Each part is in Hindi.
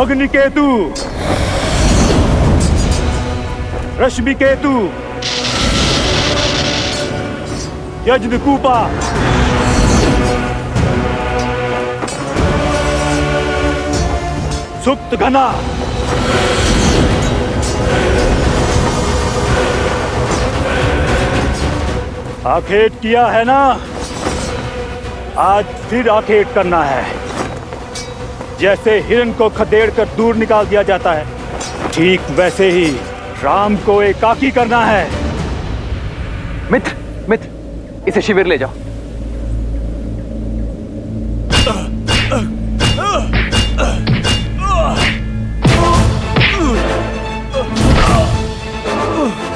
अग्निकेतु, रश्मिकेतु, यज्ञकूपा, सुप्त घना, आखेट किया है ना, आज फिर आखेट करना है। जैसे हिरण को खदेड़ कर दूर निकाल दिया जाता है, ठीक वैसे ही राम को एकाकी करना है। मित्र, मित्र, इसे शिविर ले जाओ।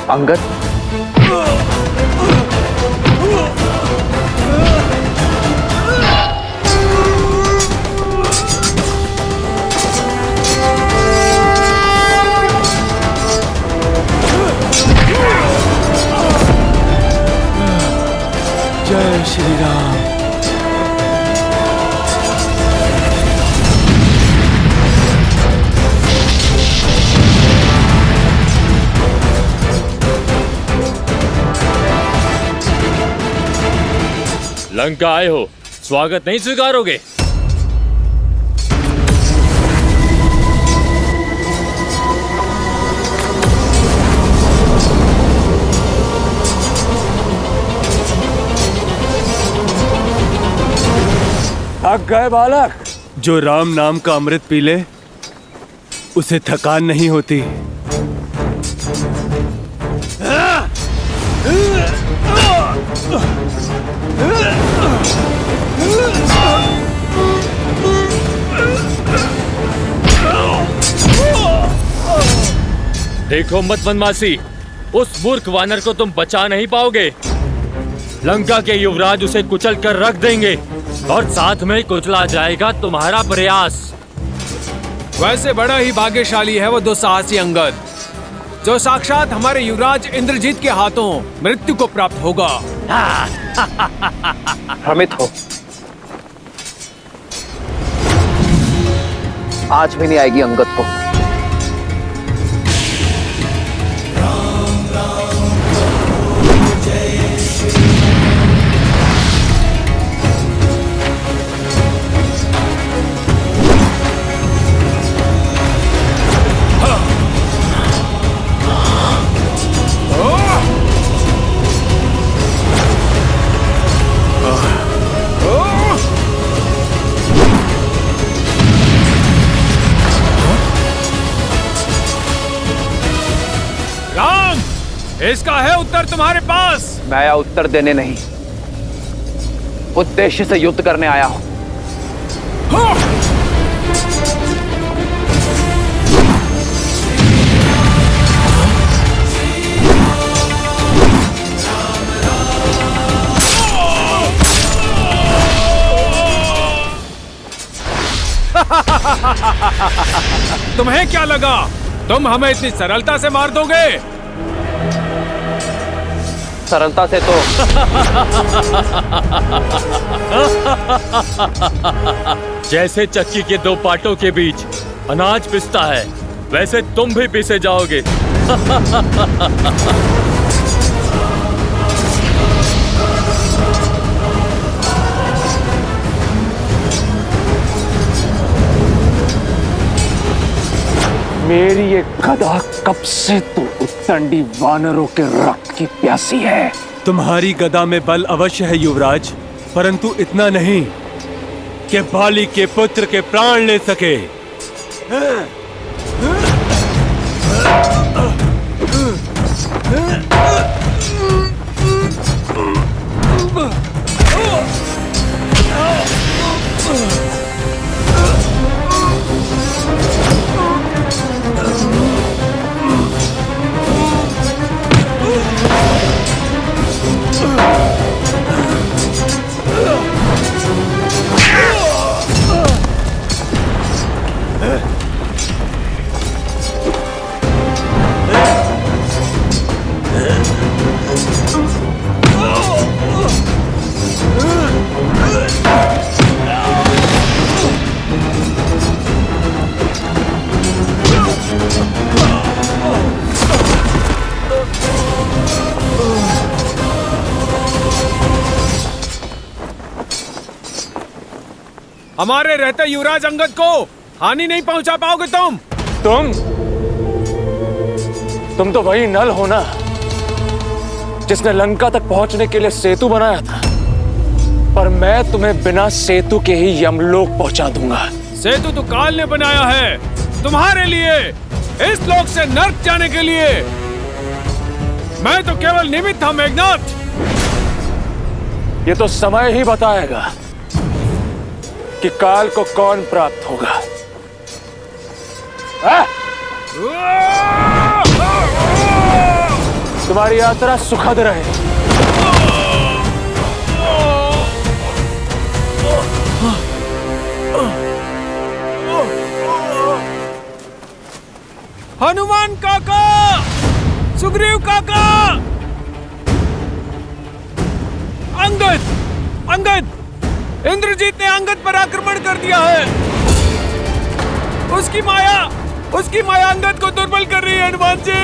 अंगद, जय श्री राम। लंका आए हो, स्वागत नहीं स्वीकारोगे? थक गए बालक? जो राम नाम का अमृत पी ले उसे थकान नहीं होती। देखो मत वनवासी, उस मूर्ख वानर को तुम बचा नहीं पाओगे। लंका के युवराज उसे कुचल कर रख देंगे और साथ में कुचला जाएगा तुम्हारा प्रयास। वैसे बड़ा ही भाग्यशाली है वो दुस्साहसी अंगद, जो साक्षात हमारे युवराज इंद्रजीत के हाथों मृत्यु को प्राप्त होगा। भ्रमित हो, आज भी नहीं आएगी अंगद को। इसका है उत्तर तुम्हारे पास। मैं आया उत्तर देने नहीं, उद्देश्य से युद्ध करने आया हूं। तुम्हें क्या लगा तुम हमें इतनी सरलता से मार दोगे? सरलता से तो जैसे चक्की के दो पाटों के बीच अनाज पिसता है, वैसे तुम भी पिसे जाओगे। मेरी ये गदा कब से तो उत्तंडी वानरों के रक्त की प्यासी है। तुम्हारी गदा में बल अवश्य है युवराज, परंतु इतना नहीं कि बाली के पुत्र के प्राण ले सके। हमारे रहते युवराज अंगद को हानि नहीं पहुंचा पाओगे तुम। तुम तो वही नल हो ना जिसने लंका तक पहुंचने के लिए सेतु बनाया था, पर मैं तुम्हें बिना सेतु के ही यमलोक पहुंचा दूंगा। सेतु तो काल ने बनाया है तुम्हारे लिए, इस लोक से नर्क जाने के लिए। मैं तो केवल निमित्त था मेघनाथ। ये तो समय ही बताएगा कि काल को कौन प्राप्त होगा। तुम्हारी यात्रा सुखद रहे। हनुमान काका, सुग्रीव काका, अंगद, इंद्रजीत ने अंगद पर आक्रमण कर दिया है। उसकी माया अंगद को दुर्बल कर रही है। हनुमान जी,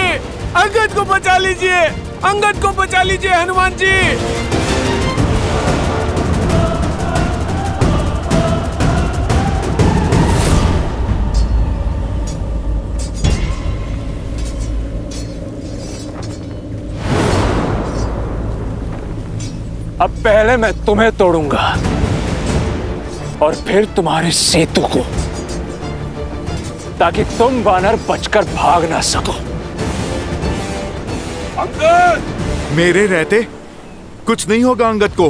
अंगद को बचा लीजिए, अंगद को बचा लीजिए हनुमान जी। अब पहले मैं तुम्हें तोड़ूंगा और फिर तुम्हारे सेतु को, ताकि तुम वानर बचकर भाग ना सको। अंगद! मेरे रहते कुछ नहीं होगा अंगद को।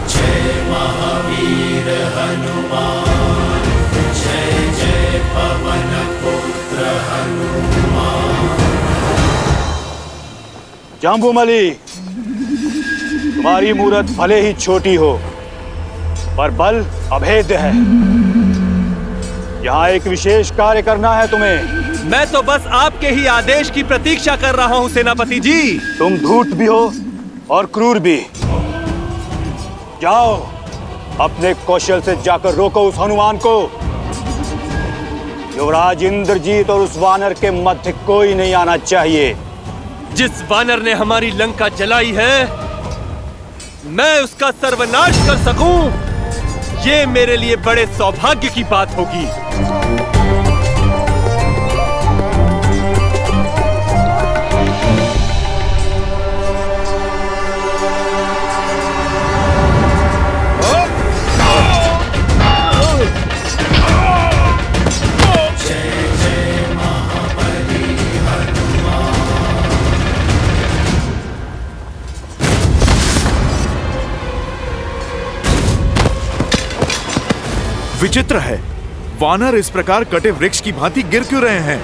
जय महावीर हनुमान, जय जय पवन पुत्र हनुमान। जाम्बूमली, तुम्हारी मूरत भले ही छोटी हो, पर बल अभेद्य है। यहाँ एक विशेष कार्य करना है तुम्हें। मैं तो बस आपके ही आदेश की प्रतीक्षा कर रहा हूँ सेनापति जी। तुम धूर्त भी हो और क्रूर भी। जाओ, अपने कौशल से जाकर रोको उस हनुमान को। युवराज इंद्रजीत और उस वानर के मध्य कोई नहीं आना चाहिए। जिस वानर ने हमारी लंका जलाई है, मैं उसका सर्वनाश कर सकूं, ये मेरे लिए बड़े सौभाग्य की बात होगी। विचित्र है, वानर इस प्रकार कटे वृक्ष की भांति गिर क्यों रहे हैं?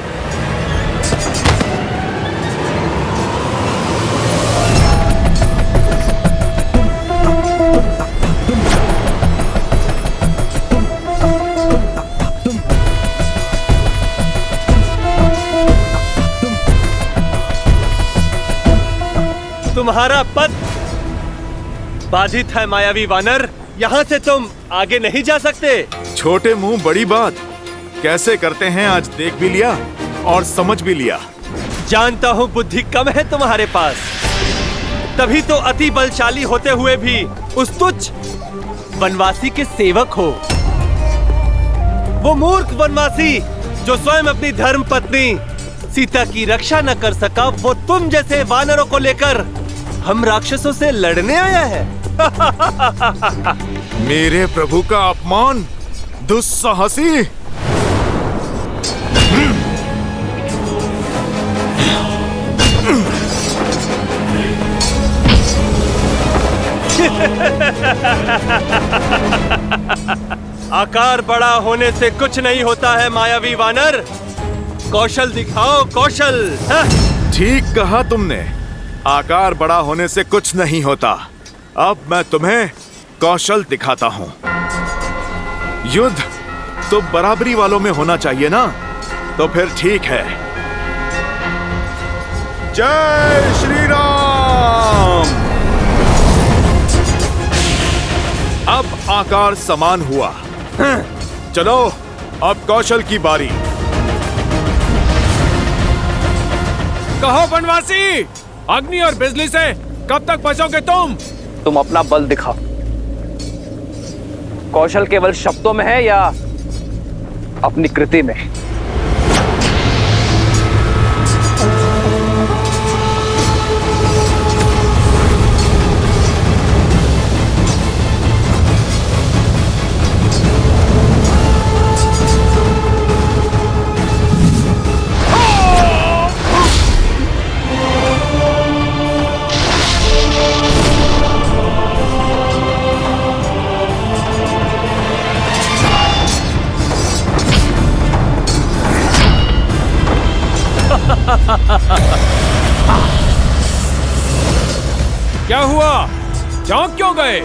तुम्हारा पथ बाधित है मायावी वानर, यहाँ से तुम आगे नहीं जा सकते। छोटे मुंह बड़ी बात कैसे करते हैं, आज देख भी लिया और समझ भी लिया। जानता हूँ बुद्धि कम है तुम्हारे पास, तभी तो अति बलशाली होते हुए भी उस तुच्छ वनवासी के सेवक हो। वो मूर्ख वनवासी जो स्वयं अपनी धर्म पत्नी सीता की रक्षा न कर सका, वो तुम जैसे वानरों को लेकर हम राक्षसों से लड़ने आया है। मेरे प्रभु का अपमान, दुस्साहसी। आकार बड़ा होने से कुछ नहीं होता है मायावी वानर, कौशल दिखाओ, कौशल। ठीक कहा तुमने, आकार बड़ा होने से कुछ नहीं होता। अब मैं तुम्हें कौशल दिखाता हूं। युद्ध तो बराबरी वालों में होना चाहिए ना, तो फिर ठीक है। जय श्री राम। अब आकार समान हुआ। चलो अब कौशल की बारी। कहो वनवासी, अग्नि और बिजली से कब तक बचोगे तुम? तुम अपना बल दिखाओ। कौशल केवल शब्दों में है या अपनी कृति में? क्या हुआ? चौंक क्यों गए?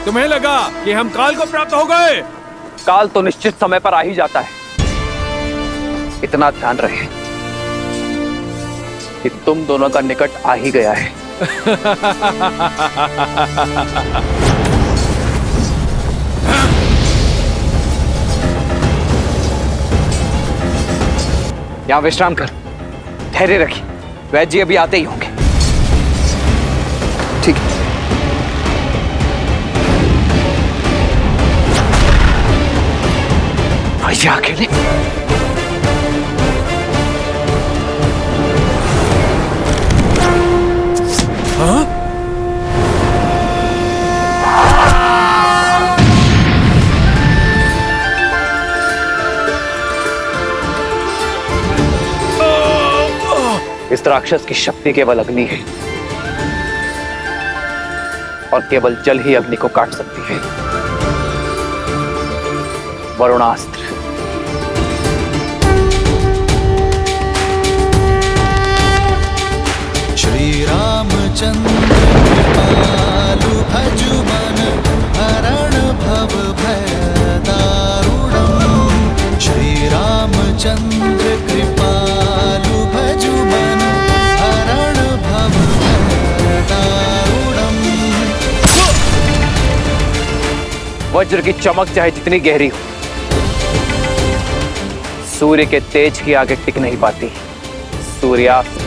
तुम्हें लगा कि हम काल को प्राप्त हो गए? काल तो निश्चित समय पर आ ही जाता है। इतना ध्यान रहे कि तुम दोनों का निकट आ ही गया है। यहां विश्राम कर, धैर्य रखिए, वैद्य जी अभी आते ही होंगे। ठीक है। भैया अकेले? हाँ? इस राक्षस की शक्ति केवल अग्नि है और केवल जल ही अग्नि को काट सकती है। वरुणास्त्र। श्री रामचंद्र कृपालु भजुमन हरण भव भय दारुणम्। श्री रामचंद्र कृपालु भजुमन हरण भव भय दारुणम्। वज्र की चमक चाहे जितनी गहरी हो, सूर्य के तेज की आगे टिक नहीं पाती। सूर्यास्त्र।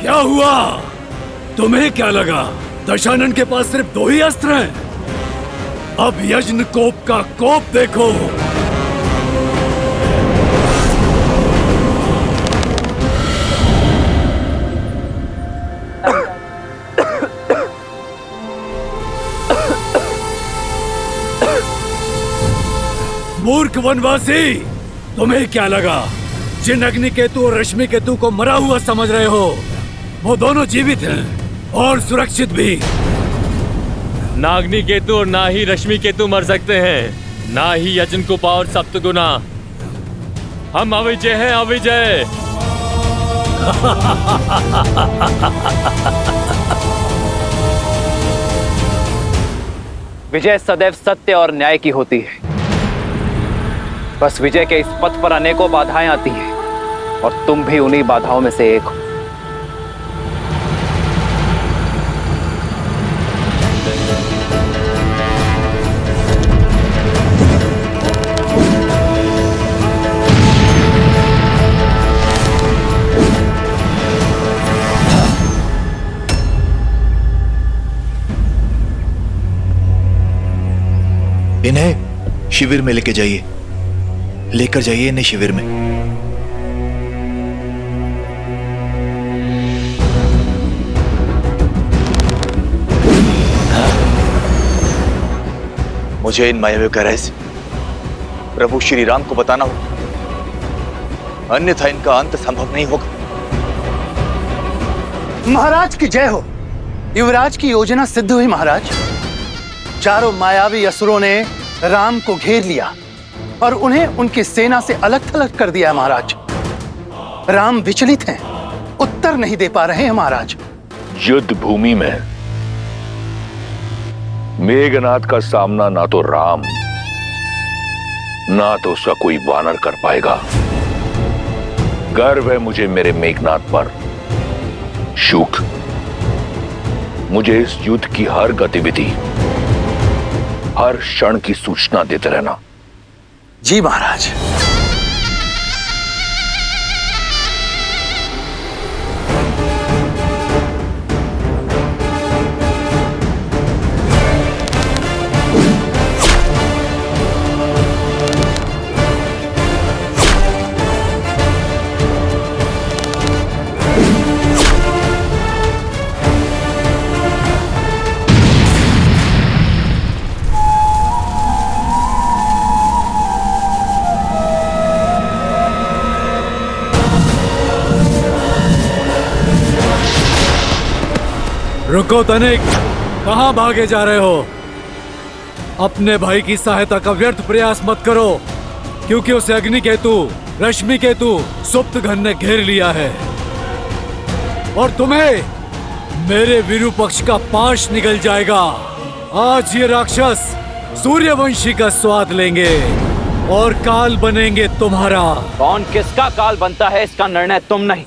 क्या हुआ? तुम्हें क्या लगा दशानन के पास सिर्फ 2 ही अस्त्र हैं? अब यज्ञ कोप का कोप देखो। मूर्ख वनवासी, तुम्हें क्या लगा जिन अग्नि केतु और रश्मि केतु को मरा हुआ समझ रहे हो, वो दोनों जीवित हैं और सुरक्षित भी। ना अग्नि केतु और ना ही रश्मि केतु मर सकते हैं, ना ही यजन कुपा और सप्तगुना। हम अविजय हैं, अविजय। विजय सदैव सत्य और न्याय की होती है। बस विजय के इस पथ पर अनेकों बाधाएं आती हैं और तुम भी उन्हीं बाधाओं में से एक हो। इन्हें शिविर में लेकर जाइए इन्हें शिविर में। मुझे इन मायावियों का रहस्य प्रभु श्री राम को बताना होगा, अन्यथा इनका अंत संभव नहीं होगा। महाराज की जय हो। युवराज की योजना सिद्ध हुई महाराज। चारों मायावी असुरों ने राम को घेर लिया और उन्हें उनकी सेना से अलग थलग कर दिया है महाराज। राम विचलित हैं, उत्तर नहीं दे पा रहे हैं महाराज। युद्ध भूमि में मेघनाथ का सामना ना तो राम ना तो उसका कोई वानर कर पाएगा। गर्व है मुझे मेरे मेघनाथ पर। शुक, मुझे इस युद्ध की हर गतिविधि, हर क्षण की सूचना देते रहना। जी महाराज। रुको तनिक, कहां भागे जा रहे हो? अपने भाई की सहायता का व्यर्थ प्रयास मत करो, क्योंकि उसे अग्नि केतु, रश्मि केतु, सुप्त घन ने घेर लिया है और तुम्हें मेरे विरूपक्ष का पाश निकल जाएगा। आज ये राक्षस सूर्यवंशी का स्वाद लेंगे और काल बनेंगे तुम्हारा। कौन किसका काल बनता है इसका निर्णय तुम नहीं,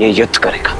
ये युद्ध करेगा।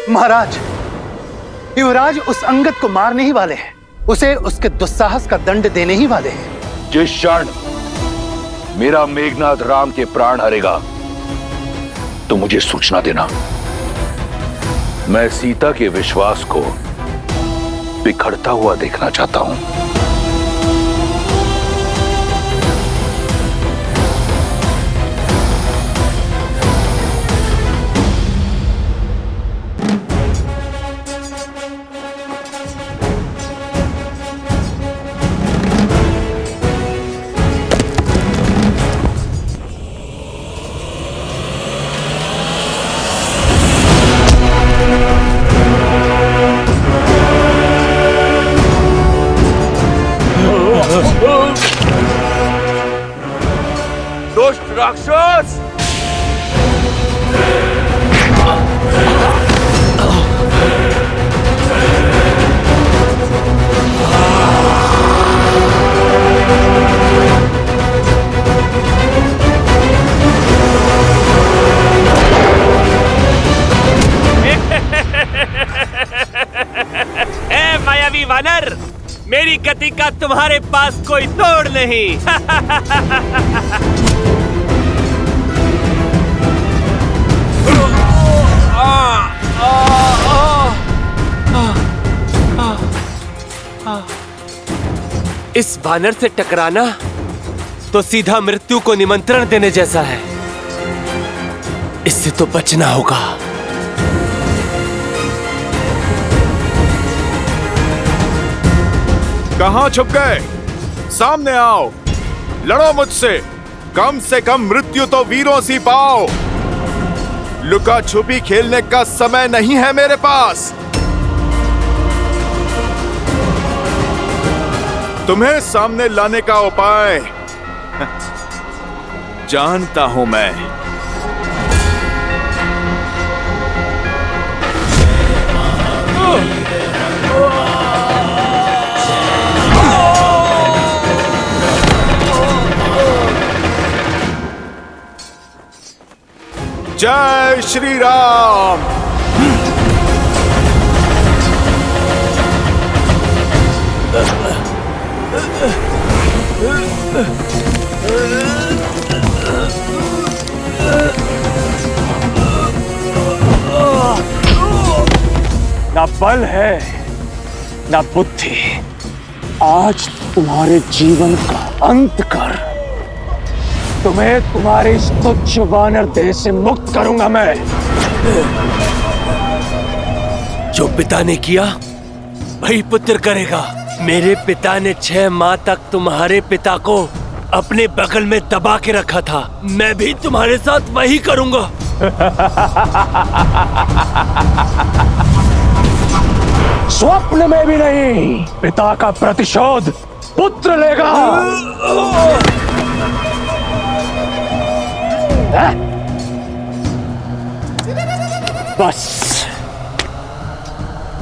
महाराज, युवराज उस अंगद को मारने ही वाले हैं, उसे उसके दुस्साहस का दंड देने ही वाले हैं। जिस क्षण मेरा मेघनाथ राम के प्राण हरेगा तो मुझे सूचना देना। मैं सीता के विश्वास को बिखरता हुआ देखना चाहता हूं। दुष्ट राक्षस! ए मायावी वानर, मेरी गति का तुम्हारे पास कोई तोड़ नहीं। इस वानर से टकराना तो सीधा मृत्यु को निमंत्रण देने जैसा है। इससे तो बचना होगा। कहां छुप गए? सामने आओ, लड़ो मुझसे। कम से कम मृत्यु तो वीरों सी पाओ। लुका छुपी खेलने का समय नहीं है मेरे पास। तुम्हें सामने लाने का उपाय जानता हूं मैं। जय श्री राम। ना बल है ना बुद्धि, आज तुम्हारे जीवन का अंत कर तुम्हें तुम्हारे इस तुच्छ वानर देह से मुक्त करूंगा मैं। जो पिता ने किया वही पुत्र करेगा। मेरे पिता ने 6 माह तक तुम्हारे पिता को अपने बगल में दबा के रखा था। मैं भी तुम्हारे साथ वही करूंगा। स्वप्न में भी नहीं। पिता का प्रतिशोध पुत्र लेगा। बस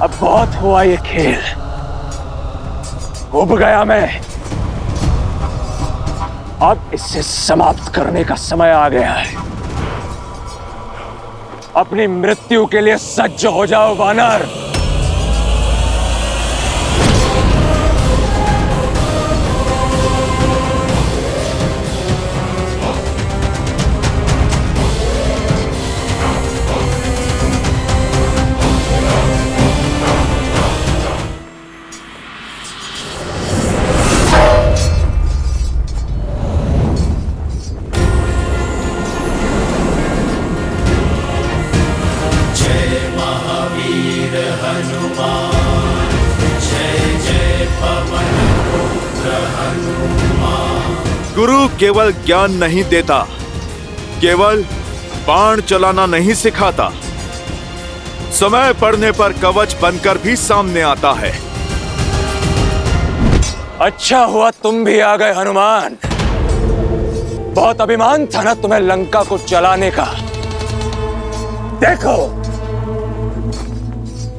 अब बहुत हुआ ये खेल। उब गया मैं। अब इसे समाप्त करने का समय आ गया है। अपनी मृत्यु के लिए सज्ज हो जाओ वानर। गुरु केवल ज्ञान नहीं देता, केवल बाण चलाना नहीं सिखाता, समय पड़ने पर कवच बनकर भी सामने आता है। अच्छा हुआ तुम भी आ गए हनुमान। बहुत अभिमान था ना तुम्हें लंका को जलाने का। देखो,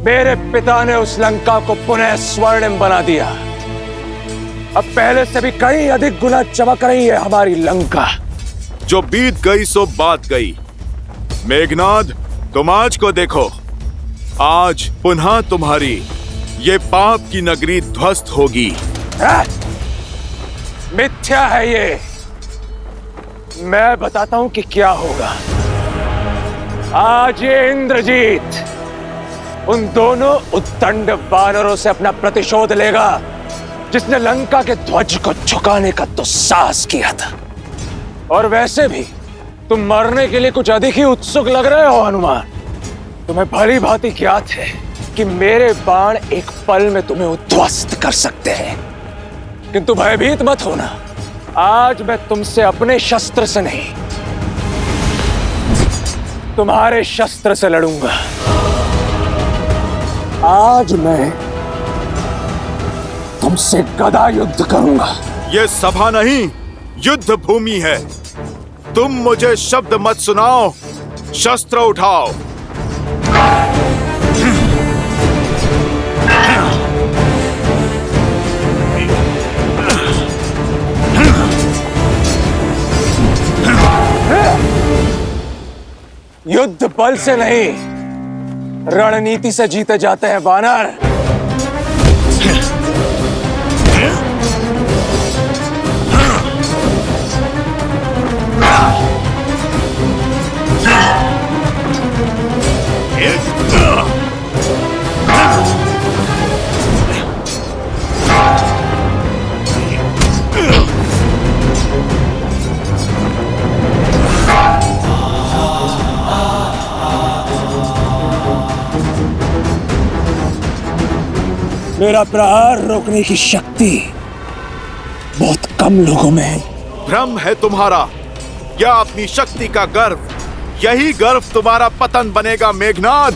मेरे पिता ने उस लंका को पुनः स्वर्णिम बना दिया। अब पहले से भी कई अधिक गुना चमक रही है हमारी लंका। जो बीत गई सो बात गई। मेघनाद, तुम आज को देखो। आज पुनः तुम्हारी ये पाप की नगरी ध्वस्त होगी। मिथ्या है ये। मैं बताता हूं कि क्या होगा। आज ये इंद्रजीत उन दोनों उत्तंड वानरों से अपना प्रतिशोध लेगा जिसने लंका के ध्वज को झुकाने का दुस्साहस किया था। और वैसे भी तुम मरने के लिए कुछ अधिक ही उत्सुक लग रहे हो हनुमान। तुम्हें भली भांति ज्ञात है कि मेरे बाण एक पल में तुम्हें उद्ध्वस्त कर सकते हैं, किंतु भयभीत मत होना। आज मैं तुमसे अपने शस्त्र से नहीं, तुम्हारे शस्त्र से लड़ूंगा। आज मैं तुमसे गदा युद्ध करूंगा। ये सभा नहीं, युद्ध भूमि है। तुम मुझे शब्द मत सुनाओ, शस्त्र उठाओ। युद्ध बल से नहीं, रणनीति से जीते जाते हैं वानर। मेरा प्रहार रोकने की शक्ति बहुत कम लोगों में है। भ्रम है तुम्हारा, या अपनी शक्ति का गर्व। यही गर्व तुम्हारा पतन बनेगा मेघनाद।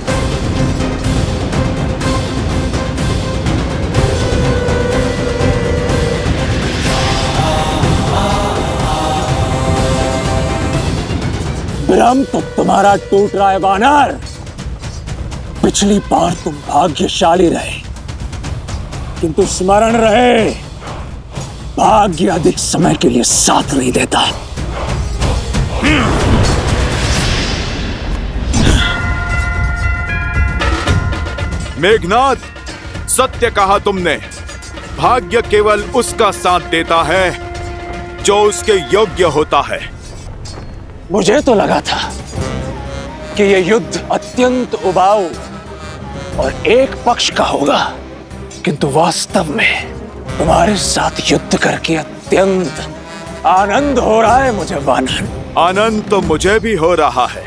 भ्रम तो तुम्हारा टूट रहा है वानर। पिछली बार तुम भाग्यशाली रहे, किंतु स्मरण रहे, भाग्य अधिक समय के लिए साथ नहीं देता। मेघनाद, सत्य कहा तुमने। भाग्य केवल उसका साथ देता है जो उसके योग्य होता है। मुझे तो लगा था कि यह युद्ध अत्यंत उबाऊ और एक पक्ष का होगा, किंतु वास्तव में तुम्हारे साथ युद्ध करके अत्यंत आनंद हो रहा है मुझे वानर। आनंद तो मुझे भी हो रहा है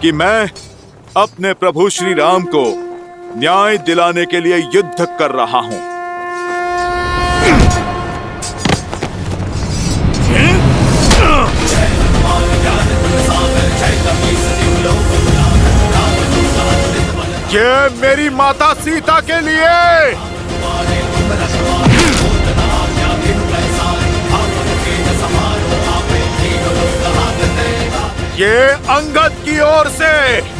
कि मैं अपने प्रभु श्री राम को न्याय दिलाने के लिए युद्ध कर रहा हूं। ये मेरी माता सीता के लिए, ये अंगद की ओर से।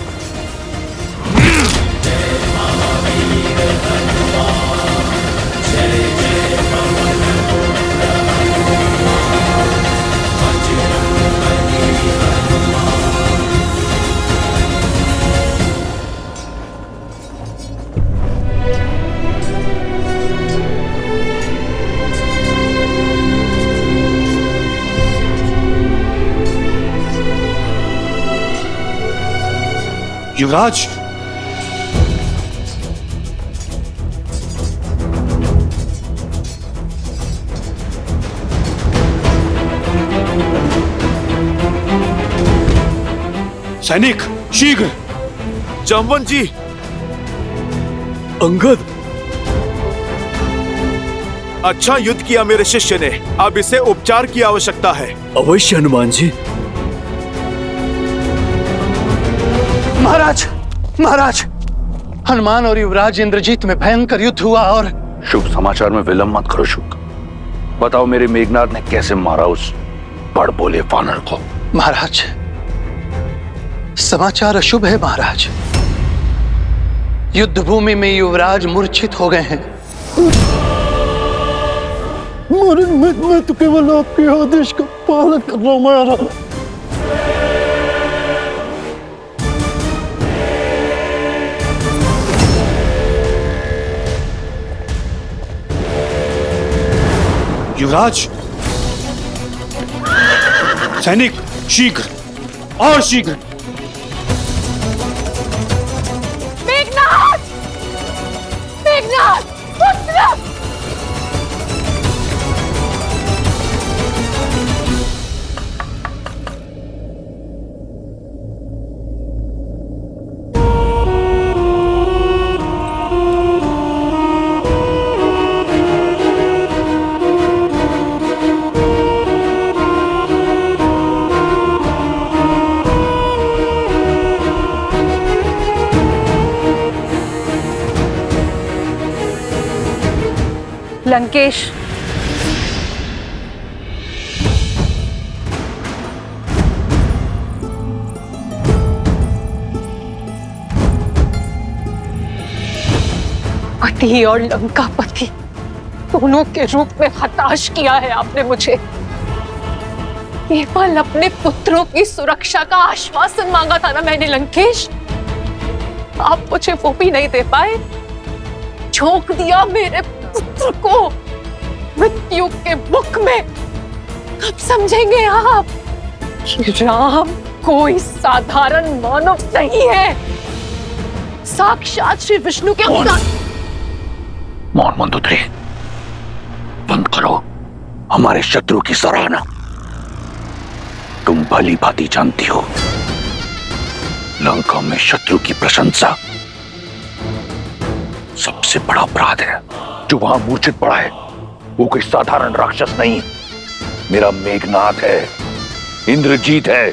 युवराज, सैनिक शीघ्र। जामवन जी। अंगद, अच्छा युद्ध किया मेरे शिष्य ने। अब इसे उपचार की आवश्यकता है। अवश्य हनुमान जी। महाराज, महाराज, हनुमान और युवराज इंद्रजीत में भयंकर युद्ध हुआ और शुभ समाचार में विलंब मत करो शुक। बताओ मेरे मेघनाद ने कैसे मारा उस बड़ बोले वानर को। महाराज, समाचार अशुभ है महाराज। युद्ध भूमि में युवराज मूर्छित हो गए हैं। मैं तो केवल आपके आदेश का पालन कर रहा हूं महाराज। युवराज, सैनिक शीघ्र और शीघ्र। मेघनाद, मेघनाद, पुत्र! लंकेश, पति और लंकापति दोनों के रूप में हताश किया है आपने मुझे। केवल अपने पुत्रों की सुरक्षा का आश्वासन मांगा था ना मैंने लंकेश। आप मुझे वो भी नहीं दे पाए। झोंक दिया मेरे पुत्र को मृत्यु के मुख में। कब समझेंगे आप कि राम कोई साधारण मानव नहीं है, साक्षात श्री विष्णु के अवतार। मौन मंदोदरी, बंद करो हमारे शत्रु की सराहना। तुम भली भांति जानती हो लंका में शत्रु की प्रशंसा सबसे बड़ा अपराध है। जो वहां मूर्छित पड़ा है वो कोई साधारण राक्षस नहीं, मेरा मेघनाद है, इंद्रजीत है।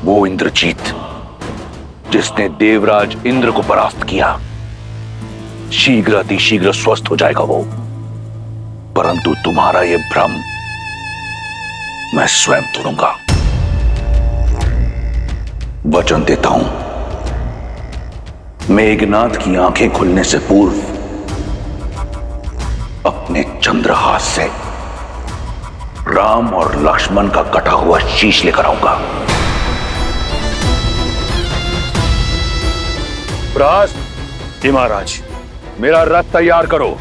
वो इंद्रजीत जिसने देवराज इंद्र को परास्त किया। शीघ्र अतिशीघ्र स्वस्थ हो जाएगा वो, परंतु तुम्हारा ये भ्रम मैं स्वयं तोड़ूंगा। वचन देता हूं, मेघनाद की आंखें खुलने से पूर्व अपने चंद्रहास से राम और लक्ष्मण का कटा हुआ शीश लेकर आऊंगा। प्रहस्त जी महाराज, मेरा रथ तैयार करो।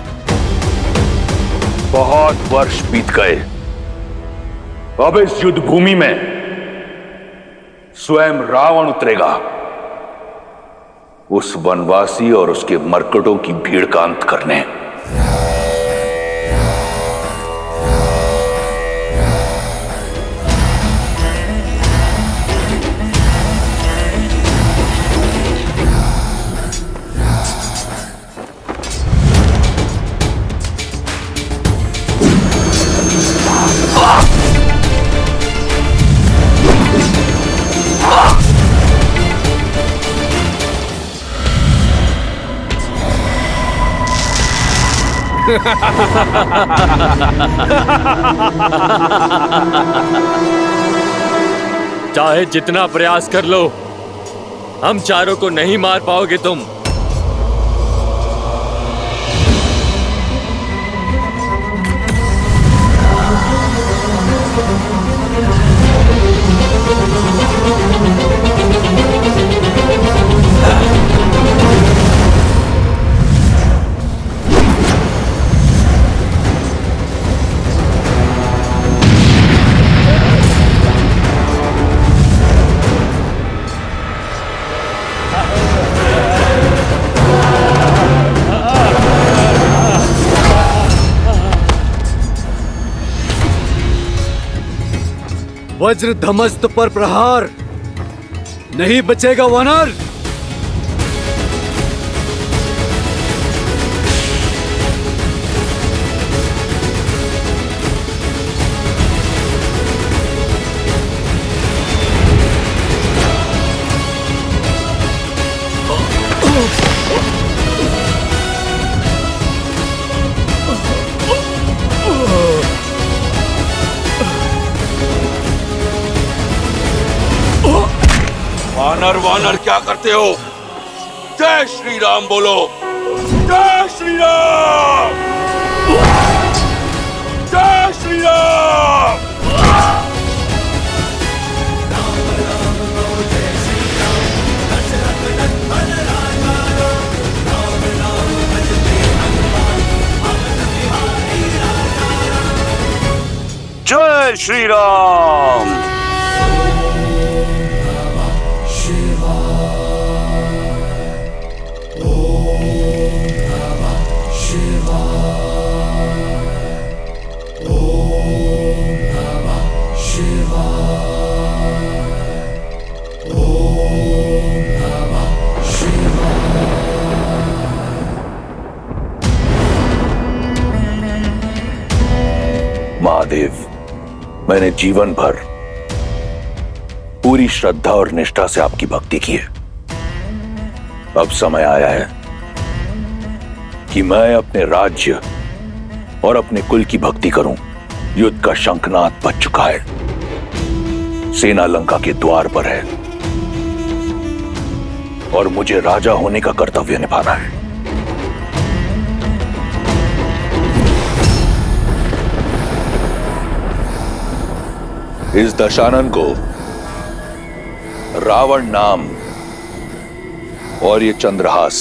बहुत वर्ष बीत गए, अब इस युद्ध भूमि में स्वयं रावण उतरेगा, उस वनवासी और उसके मरकटों की भीड़ का अंत करने। चाहे जितना प्रयास कर लो, हम चारों को नहीं मार पाओगे तुम। वज्र धमस्त पर प्रहार, नहीं बचेगा वानर। वानर वानर क्या करते हो? जय श्री राम बोलो। जय श्री राम, जय श्री राम। जय श्री राम। महादेव, मैंने जीवन भर पूरी श्रद्धा और निष्ठा से आपकी भक्ति की है। अब समय आया है कि मैं अपने राज्य और अपने कुल की भक्ति करूं। युद्ध का शंखनाद बज चुका है, सेना लंका के द्वार पर है और मुझे राजा होने का कर्तव्य निभाना है। इस दशानन को रावण नाम और ये चंद्रहास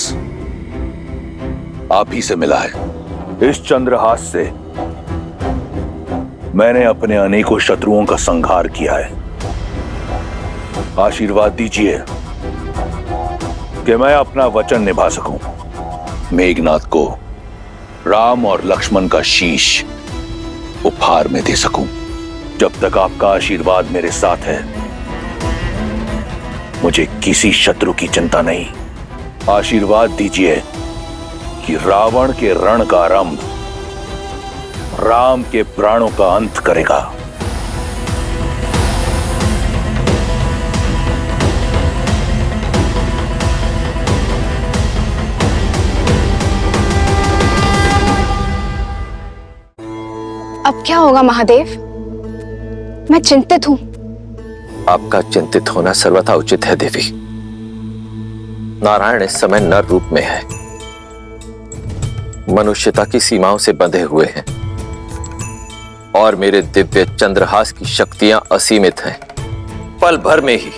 आप ही से मिला है। इस चंद्रहास से मैंने अपने अनेकों शत्रुओं का संहार किया है। आशीर्वाद दीजिए कि मैं अपना वचन निभा सकूं, मेघनाद को राम और लक्ष्मण का शीश उपहार में दे सकूं। जब तक आपका आशीर्वाद मेरे साथ है, मुझे किसी शत्रु की चिंता नहीं। आशीर्वाद दीजिए कि रावण के रण का आरंभ राम के प्राणों का अंत करेगा। अब क्या होगा महादेव? मैं चिंतित हूं। आपका चिंतित होना सर्वथा उचित है देवी। नारायण इस समय नर रूप में है, मनुष्यता की सीमाओं से बंधे हुए हैं और मेरे दिव्य चंद्रहास की शक्तियां असीमित हैं। पल भर में ही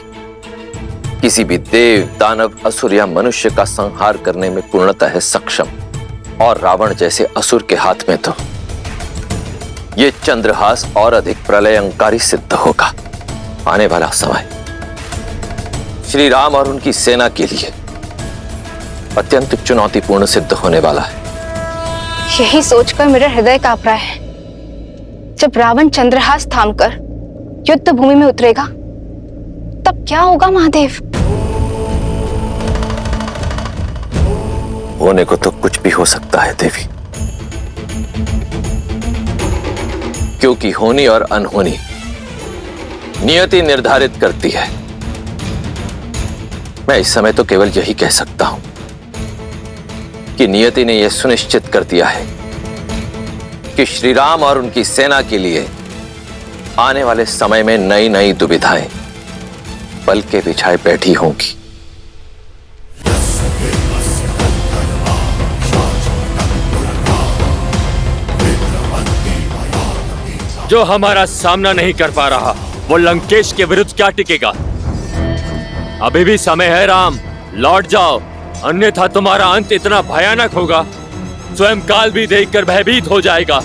किसी भी देव, दानव, असुर या मनुष्य का संहार करने में पूर्णतः है सक्षम। और रावण जैसे असुर के हाथ में तो ये चंद्रहास और अधिक प्रलयंकारी सिद्ध होगा। आने वाला समय श्री राम और उनकी सेना के लिए अत्यंत चुनौतीपूर्ण सिद्ध होने वाला है। यही सोचकर मेरा हृदय कांप रहा है। जब रावण चंद्रहास थामकर युद्ध भूमि में उतरेगा तब क्या होगा महादेव? होने को तो कुछ भी हो सकता है देवी, क्योंकि होनी और अनहोनी नियति निर्धारित करती है। मैं इस समय तो केवल यही कह सकता हूं कि नियति ने यह सुनिश्चित कर दिया है कि श्री राम और उनकी सेना के लिए आने वाले समय में नई नई दुविधाएं बल के बिछाए बैठी होंगी। जो हमारा सामना नहीं कर पा रहा वो लंकेश के विरुद्ध क्या टिकेगा? अभी भी समय है राम, लौट जाओ, अन्यथा तुम्हारा अंत इतना भयानक होगा स्वयं काल भी देखकर भयभीत हो जाएगा।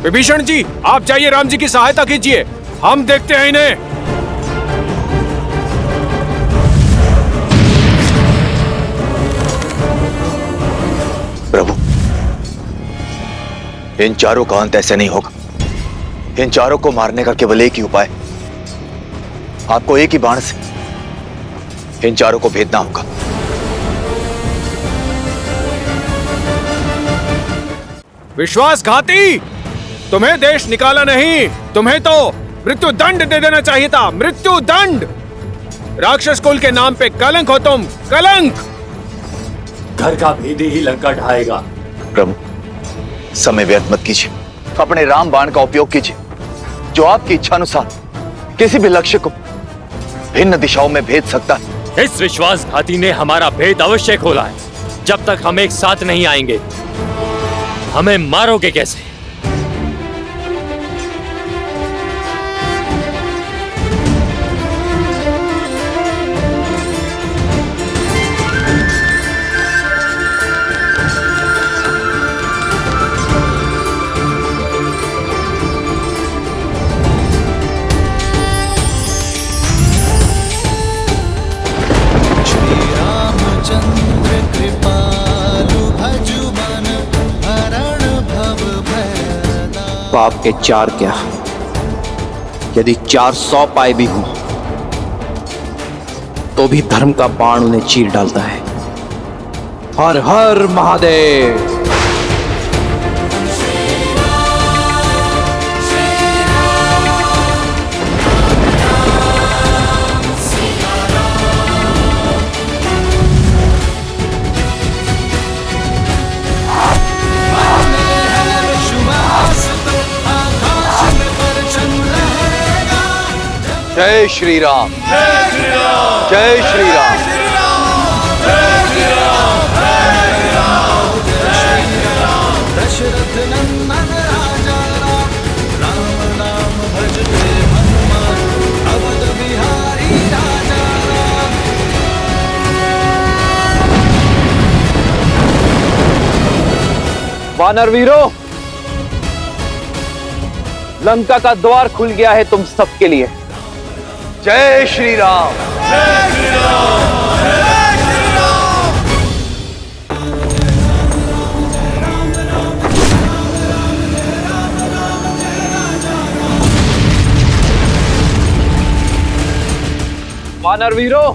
विभीषण जी, आप जाइए, राम जी की सहायता कीजिए, हम देखते हैं इन्हें। प्रभु, इन चारों का अंत ऐसे नहीं होगा। इन चारों को मारने का केवल एक ही उपाय, आपको एक ही बाण से इन चारों को भेदना होगा। विश्वासघाती, तुम्हें देश निकाला नहीं, तुम्हें तो मृत्यु दंड दे देना चाहिए था। मृत्यु दंड! राक्षस कुल के नाम पे कलंक हो तुम, कलंक! घर का भेदी ही लंका ढाएगा। प्रभु, समय व्यर्थ मत कीजिए, अपने राम बाण का उपयोग कीजिए, जो आपकी इच्छानुसार किसी भी लक्ष्य को भिन्न दिशाओं में भेद सकता है। इस विश्वासघाती ने हमारा भेद अवश्य खोला है। जब तक हम एक साथ नहीं आएंगे हमें मारोगे कैसे? पाप के चार क्या, यदि 400 पाए भी हों तो भी धर्म का बाण उन्हें चीर डालता है। हर हर महादेव। जय श्री राम, जय श्री राम, जय श्री राम, जय श्री राम, जय श्री राम, जय श्री राम। दशरथ नंदन राजा राम, राम नाम भजते हनुमान, अवध बिहारी राजा राम। वानर वीरों, लंका का द्वार खुल गया है तुम सबके लिए। जय श्री राम, जय श्री राम, जय श्री राम। वानर वीरों,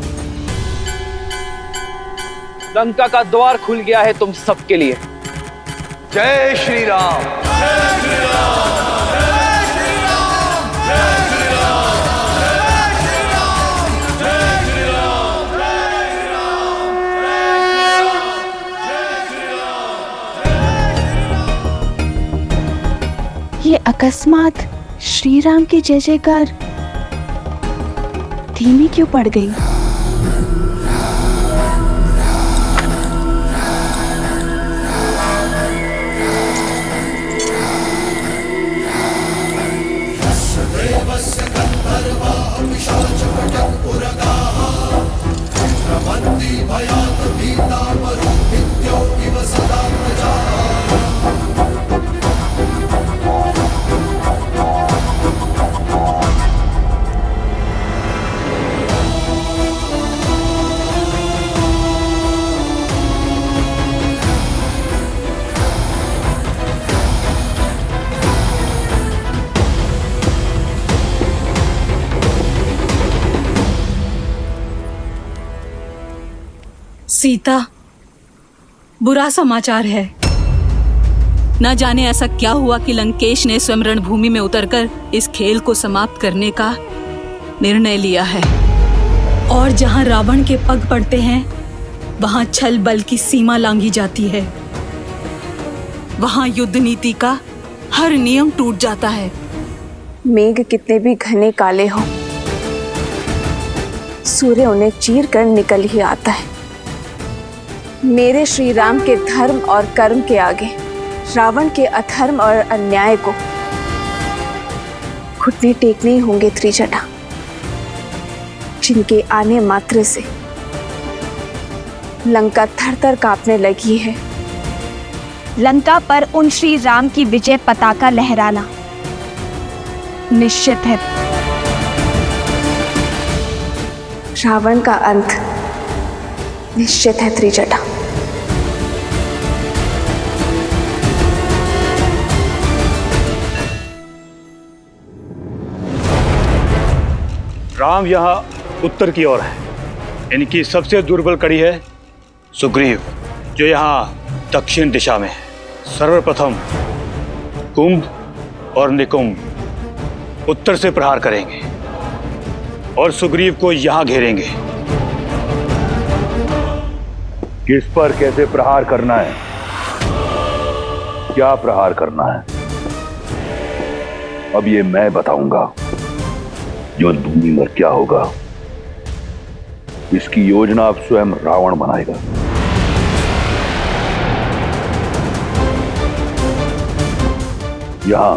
लंका का द्वार खुल गया है तुम सबके लिए। जय श्री राम, जय श्री राम, जय श्री राम, जय श्री राम, जय श्री राम, जय श्री राम, जय ये अकस्मात श्री राम की जय जयकार धीमी क्यों पड़ गई? सीता, बुरा समाचार है। न जाने ऐसा क्या हुआ कि लंकेश ने स्वयं रणभूमि में उतरकर इस खेल को समाप्त करने का निर्णय लिया है। और जहां रावण के पग पड़ते हैं, वहां छल बल की सीमा लांघी जाती है। वहां युद्ध नीति का हर नियम टूट जाता है। मेघ कितने भी घने काले हों, सूर्य उन्हें चीर कर निकल ही आता है। मेरे श्री राम के धर्म और कर्म के आगे रावण के अधर्म और अन्याय को घुटने टेकने ही होंगे त्रिजटा, जिनके आने मात्र से लंका थर-थर कांपने लगी है। लंका पर उन श्री राम की विजय पताका लहराना निश्चित है। रावण का अंत निश्चित है त्रिजटा। राम यहाँ उत्तर की ओर है। इनकी सबसे दुर्बल कड़ी है सुग्रीव, जो यहाँ दक्षिण दिशा में है। सर्वप्रथम कुंभ और निकुंभ उत्तर से प्रहार करेंगे और सुग्रीव को यहाँ घेरेंगे। किस पर कैसे प्रहार करना है, क्या प्रहार करना है, अब ये मैं बताऊंगा। युद्ध भूमि में क्या होगा, इसकी योजना अब स्वयं रावण बनाएगा। यहां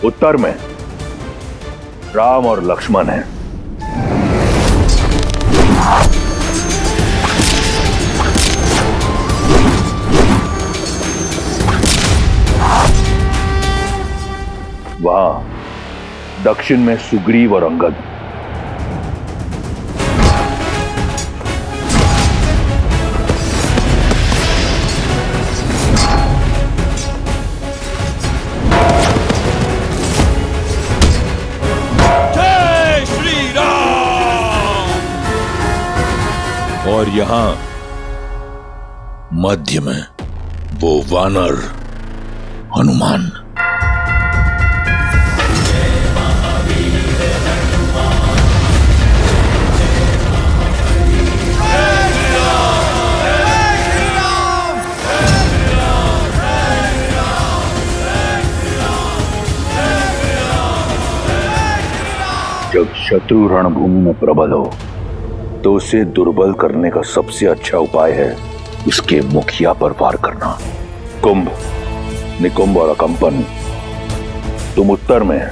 उत्तर में राम और लक्ष्मण हैं। वहां दक्षिण में सुग्रीव और अंगद। जय श्री राम। और यहां मध्य में वो वानर हनुमान। जब शत्रु रणभूमि में प्रबल हो तो उसे दुर्बल करने का सबसे अच्छा उपाय है उसके मुखिया पर वार करना। कुंभ, निकुंभ और अकंपन, तुम उत्तर में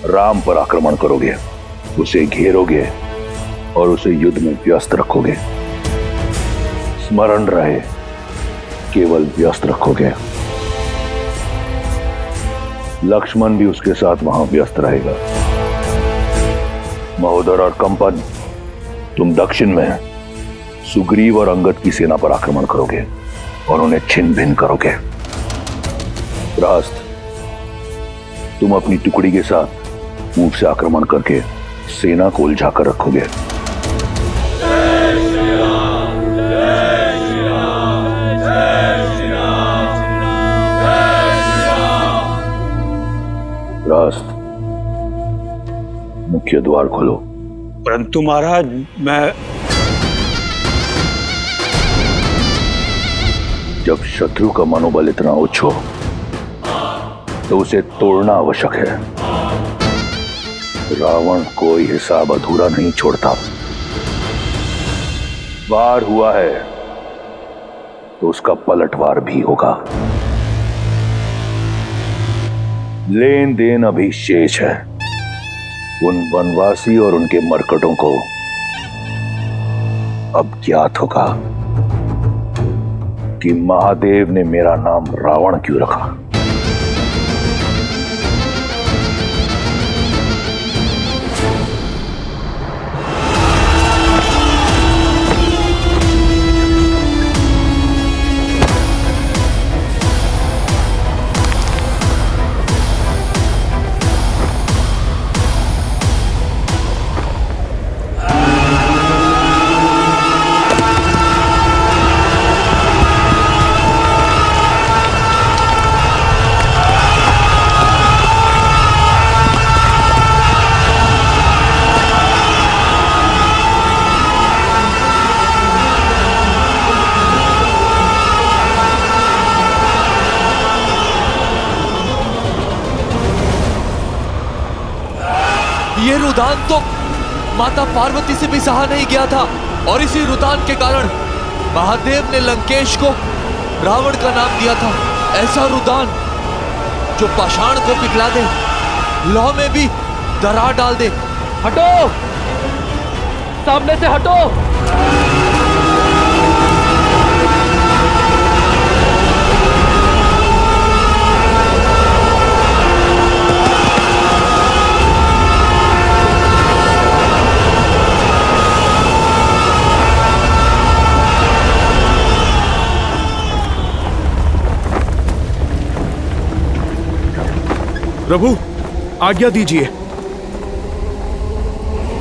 राम पर आक्रमण करोगे, उसे घेरोगे और उसे युद्ध में व्यस्त रखोगे। स्मरण रहे, केवल व्यस्त रखोगे। लक्ष्मण भी उसके साथ वहां व्यस्त रहेगा। महोदर और कंपन, तुम दक्षिण में सुग्रीव और अंगद की सेना पर आक्रमण करोगे और उन्हें छिन्न भिन्न करोगे। रास्त, तुम अपनी टुकड़ी के साथ पूर्व से आक्रमण करके सेना को उलझाकर रखोगे। रास्त, मुख्य द्वार खोलो। परंतु महाराज, मैं जब शत्रु का मनोबल इतना उच्च हो तो उसे तोड़ना आवश्यक है। रावण कोई हिसाब अधूरा नहीं छोड़ता। वार हुआ है तो उसका पलटवार भी होगा। लेन देन अभी शेष है। उन वनवासी और उनके मरकटों को अब ज्ञात होगा कि महादेव ने मेरा नाम रावण क्यों रखा। ये रुदान तो माता पार्वती से भी सहा नहीं गया था, और इसी रुदान के कारण महादेव ने लंकेश को रावण का नाम दिया था। ऐसा रुदान जो पाषाण को पिघला दे, लौह में भी दरार डाल दे। हटो, सामने से हटो। प्रभु, आज्ञा दीजिए।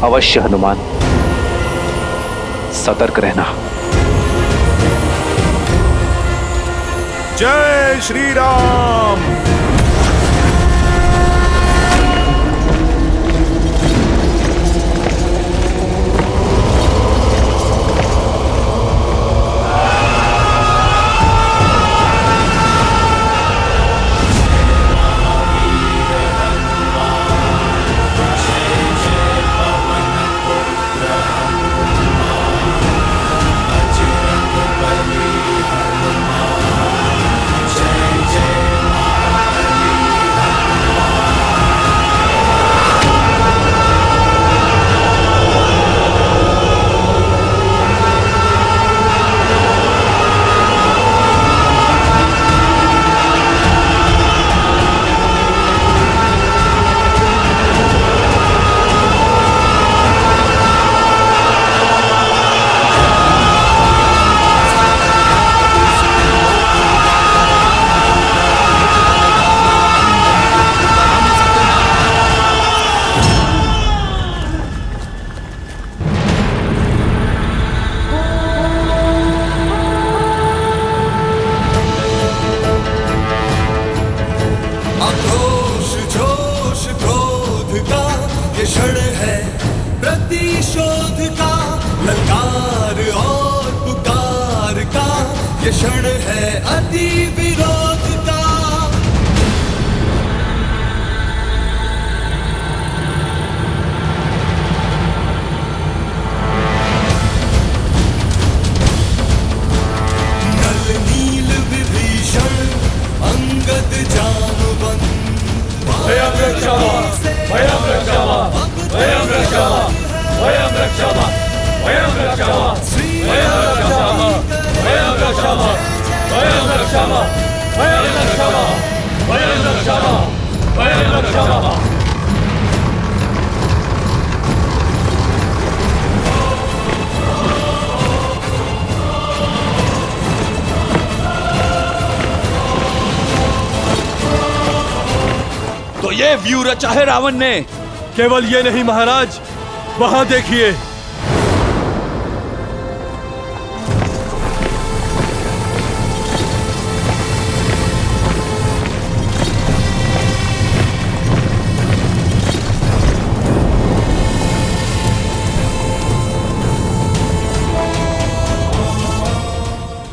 अवश्य हनुमान, सतर्क रहना। जय श्री राम। ये क्षण है अति विरोध का। नल नील विभीषण अंगद जामवंत। भयं रक्षामा, भयं रक्षामा, भयं रक्षामा, भयं रक्षामा, भयं रक्षामा, भयं रक्षामा, भयं रक्षामा, भयं रक्षामा, भयं रक्षामा, भयं रक्षामा, भयं रक्षामा। तो ये व्यू रचा है रावण ने। केवल ये नहीं महाराज, वहां देखिए।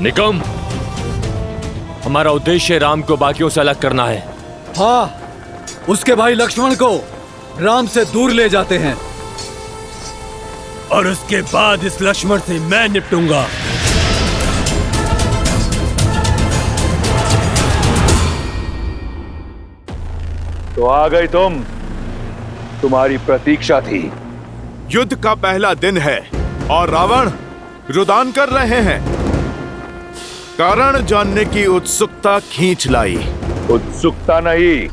निकम, हमारा उद्देश्य राम को बाकियों से अलग करना है। हाँ, उसके भाई लक्ष्मण को राम से दूर ले जाते हैं। और उसके बाद इस लक्ष्मण से मैं निपटूंगा। तो आ गई तुम, तुम्हारी प्रतीक्षा थी। युद्ध का पहला दिन है और रावण रुदान कर रहे हैं। कारण जानने की उत्सुकता खींच लाई। उत्सुकता नहीं,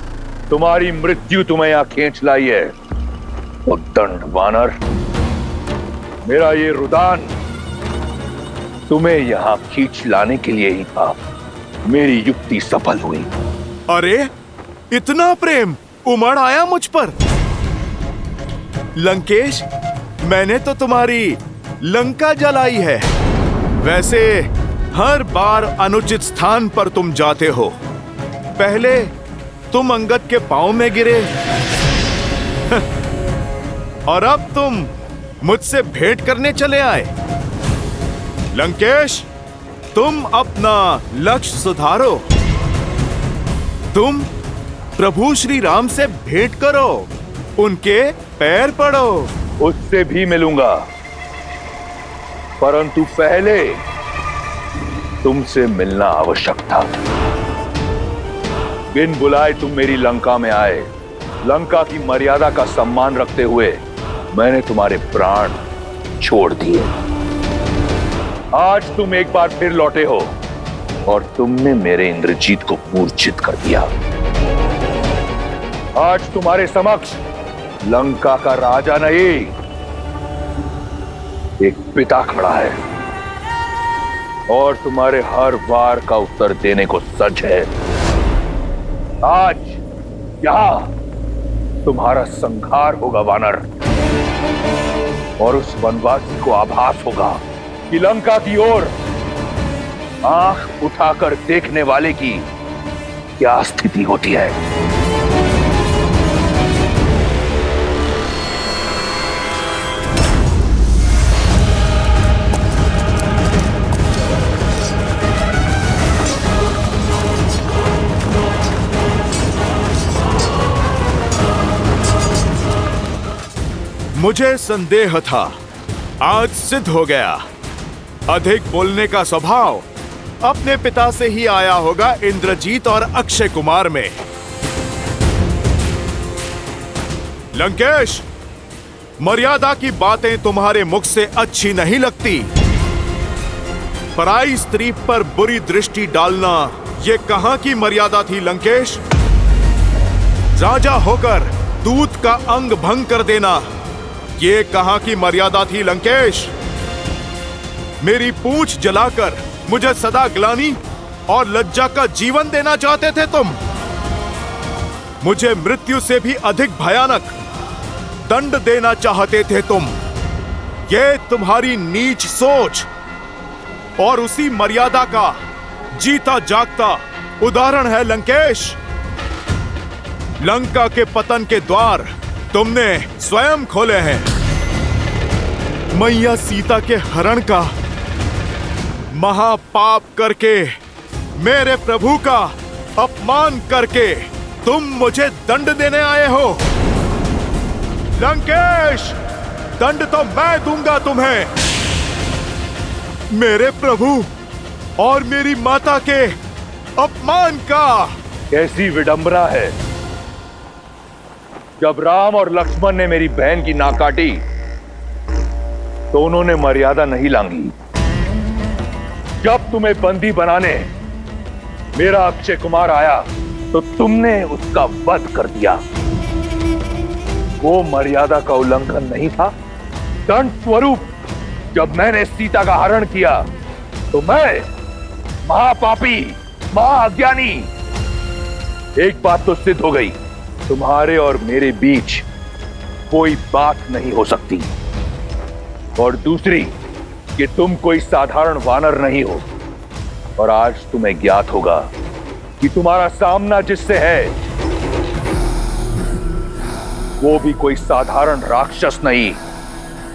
तुम्हारी मृत्यु तुम्हें यहां खींच लाई है। उद्दंड वानर, मेरा ये रुदान तुम्हें यहां खींच लाने के लिए ही था। मेरी युक्ति सफल हुई। अरे, इतना प्रेम उमड़ आया मुझ पर। लंकेश, मैंने तो तुम्हारी लंका जलाई है। वैसे हर बार अनुचित स्थान पर तुम जाते हो। पहले तुम अंगद के पांव में गिरे और अब तुम मुझसे भेंट करने चले आए। लंकेश, तुम अपना लक्ष्य सुधारो। तुम प्रभु श्री राम से भेंट करो, उनके पैर पड़ो। उससे भी मिलूंगा, परंतु पहले तुमसे मिलना आवश्यक था। बिन बुलाए तुम मेरी लंका में आए। लंका की मर्यादा का सम्मान रखते हुए मैंने तुम्हारे प्राण छोड़ दिए। आज तुम एक बार फिर लौटे हो और तुमने मेरे इंद्रजीत को मूर्छित कर दिया। आज तुम्हारे समक्ष लंका का राजा नहीं, एक पिता खड़ा है और तुम्हारे हर वार का उत्तर देने को सच है। आज यहां तुम्हारा संहार होगा वानर, और उस वनवासी को आभास होगा कि लंका की ओर आंख उठाकर देखने वाले की क्या स्थिति होती है। मुझे संदेह था, आज सिद्ध हो गया। अधिक बोलने का स्वभाव अपने पिता से ही आया होगा इंद्रजीत और अक्षय कुमार में। लंकेश, मर्यादा की बातें तुम्हारे मुख से अच्छी नहीं लगती। पराई स्त्री पर बुरी दृष्टि डालना ये कहां की मर्यादा थी लंकेश? राजा होकर दूत का अंग भंग कर देना ये कहां की मर्यादा थी लंकेश? मेरी पूंछ जलाकर मुझे सदा ग्लानि और लज्जा का जीवन देना चाहते थे तुम। मुझे मृत्यु से भी अधिक भयानक दंड देना चाहते थे तुम। ये तुम्हारी नीच सोच और उसी मर्यादा का जीता जागता उदाहरण है लंकेश। लंका के पतन के द्वार तुमने स्वयं खोले हैं। मैया सीता के हरण का महापाप करके, मेरे प्रभु का अपमान करके तुम मुझे दंड देने आए हो। लंकेश, दंड तो मैं दूंगा तुम्हें। मेरे प्रभु और मेरी माता के अपमान का। कैसी विडंबना है, जब राम और लक्ष्मण ने मेरी बहन की नाक काटी तो उन्होंने मर्यादा नहीं लांगी। जब तुम्हें बंदी बनाने मेरा अक्षय कुमार आया तो तुमने उसका वध कर दिया। वो मर्यादा का उल्लंघन नहीं था। दंड स्वरूप जब मैंने सीता का हरण किया तो मैं महापापी, महाअज्ञानी। एक बात तो सिद्ध हो गई, तुम्हारे और मेरे बीच कोई बात नहीं हो सकती। और दूसरी कि तुम कोई साधारण वानर नहीं हो। और आज तुम्हें ज्ञात होगा कि तुम्हारा सामना जिससे है वो भी कोई साधारण राक्षस नहीं।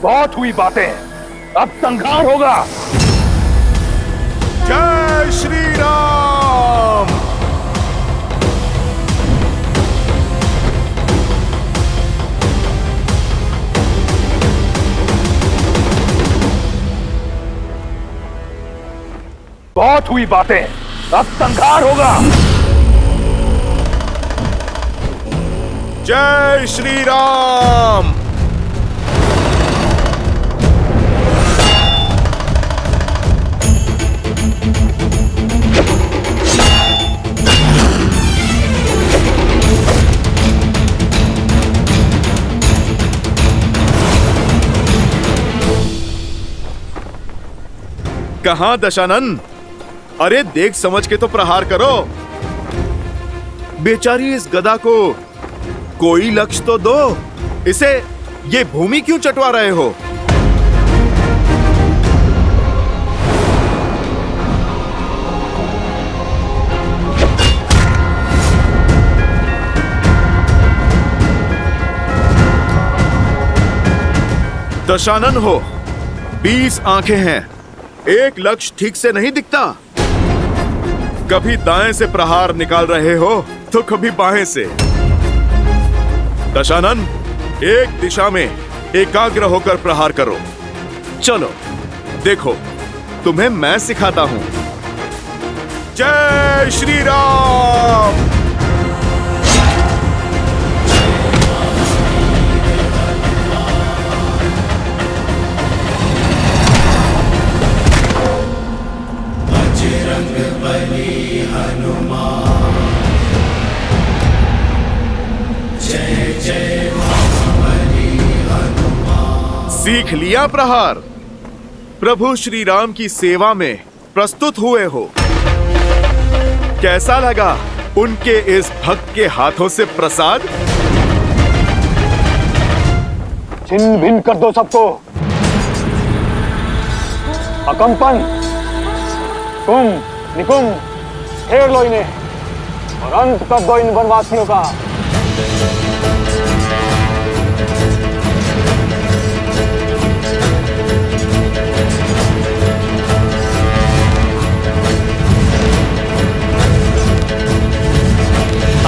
बहुत हुई बातें, अब संहार होगा। जय श्री राम। बहुत हुई बातें, अब संहार होगा। जय श्री राम। कहां दशानन? अरे देख समझ के तो प्रहार करो। बेचारी इस गदा को कोई लक्ष्य तो दो। इसे ये भूमि क्यों चटवा रहे हो? दशानन हो, 20 आंखें हैं, एक लक्ष्य ठीक से नहीं दिखता। कभी दाएं से प्रहार निकाल रहे हो तो कभी बाएं से। दशानन, एक दिशा में एकाग्र होकर प्रहार करो। चलो देखो, तुम्हें मैं सिखाता हूं। जय श्री राम। बजरंगबली हनुमान, जय जय महाबली हनुमान। सीख लिया प्रहार? प्रभु श्री राम की सेवा में प्रस्तुत हुए हो। कैसा लगा उनके इस भक्त के हाथों से प्रसाद? छिन्न भिन्न कर दो सबको। अकंपन, कुम निकुम घेर लो इन्हें और अंत कर दो इन वनवासियों का।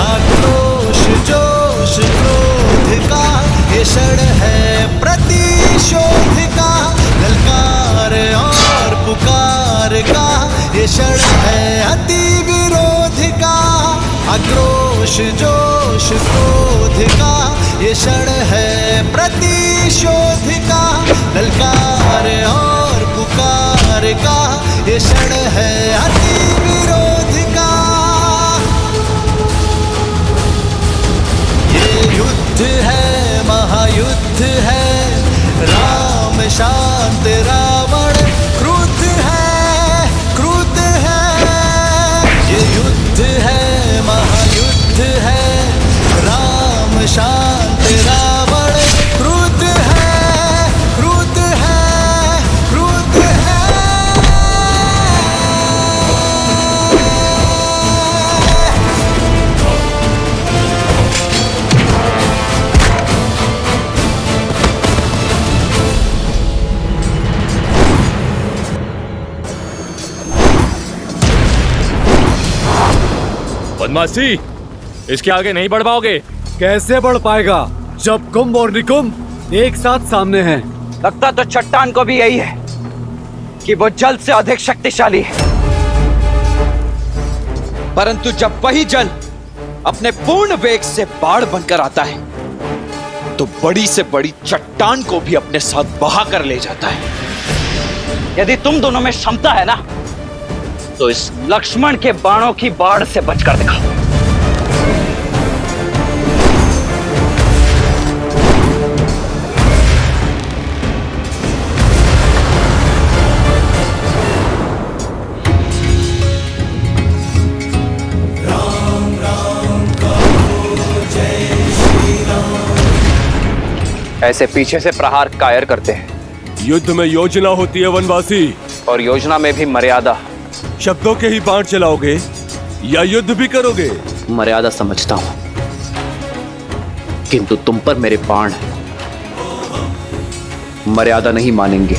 आक्रोश जोश क्रोध का ये क्षण है प्रतिशोध का, ललकार और पुकार का ये क्षण है अति विरोध का। आक्रोश जोश क्रोध का ये क्षण है प्रतिशोध का, ललकार और पुकार का ये क्षण है अति विरोध का। ये युद्ध है, महायुद्ध है, राम शांत रावण क्रुद्ध है, क्रुद्ध है। ये युद्ध है, महायुद्ध है, राम शांत रावण क्रुद्ध है, क्रुद्ध है, क्रुद्ध है। बदमाशी, इसके आगे नहीं बढ़ पाओगे। कैसे बढ़ पाएगा जब कुंभ और निकुंभ एक साथ सामने हैं? लगता तो चट्टान को भी यही है कि वो जल से अधिक शक्तिशाली है, परंतु जब वही जल अपने पूर्ण वेग से बाढ़ बनकर आता है तो बड़ी से बड़ी चट्टान को भी अपने साथ बहा कर ले जाता है। यदि तुम दोनों में क्षमता है ना, तो इस लक्ष्मण के बाणों की बाढ़ से बचकर दिखाओ। राम राम कहो जय श्री राम। ऐसे पीछे से प्रहार कायर करते हैं। युद्ध में योजना होती है वनवासी, और योजना में भी मर्यादा। शब्दों के ही बाण चलाओगे या युद्ध भी करोगे? मर्यादा समझता हूं, किंतु तुम पर मेरे बाण मर्यादा नहीं मानेंगे।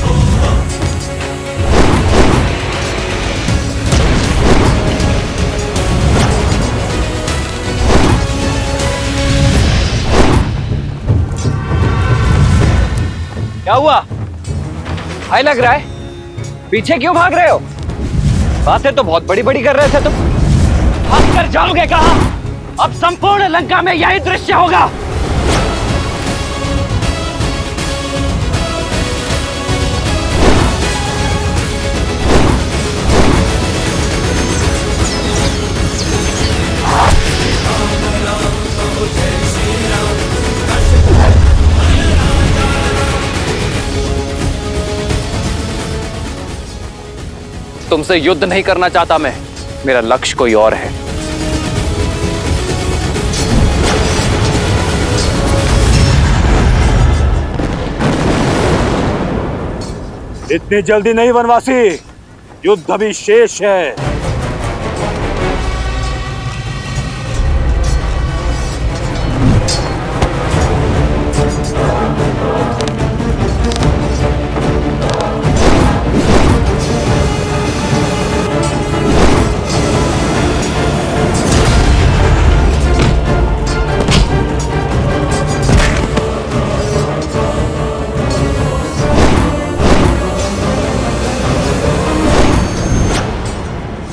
क्या हुआ? हाय लग रहा है, पीछे क्यों भाग रहे हो? बातें तो बहुत बड़ी बड़ी कर रहे थे तुम। भाग कर जाओगे कहां? अब संपूर्ण लंका में यही दृश्य होगा। तुमसे युद्ध नहीं करना चाहता मैं, मेरा लक्ष्य कोई और है। इतनी जल्दी नहीं वनवासी, युद्ध अभी शेष है।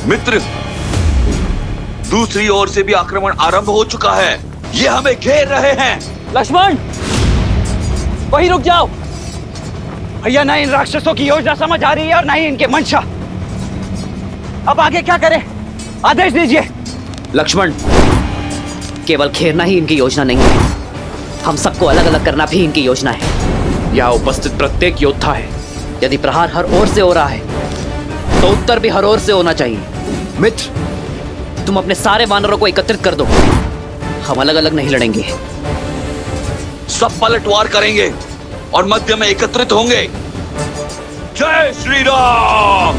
मित्र, दूसरी ओर से भी आक्रमण आरंभ हो चुका है। ये हमें घेर रहे हैं। लक्ष्मण, वहीं रुक जाओ। भैया, ना इन राक्षसों की योजना समझ आ रही है और ना ही इनके मंशा। अब आगे क्या करें? आदेश दीजिए। लक्ष्मण, केवल घेरना ही इनकी योजना नहीं है, हम सबको अलग अलग करना भी इनकी योजना है। यहाँ उपस्थित प्रत्येक योद्धा है, यदि प्रहार हर ओर से हो रहा है तो उत्तर भी हर ओर से होना चाहिए। मित्र, तुम अपने सारे वानरों को एकत्रित कर दो, हम अलग अलग नहीं लड़ेंगे। सब पलटवार करेंगे और मध्य में एकत्रित होंगे। जय श्री राम।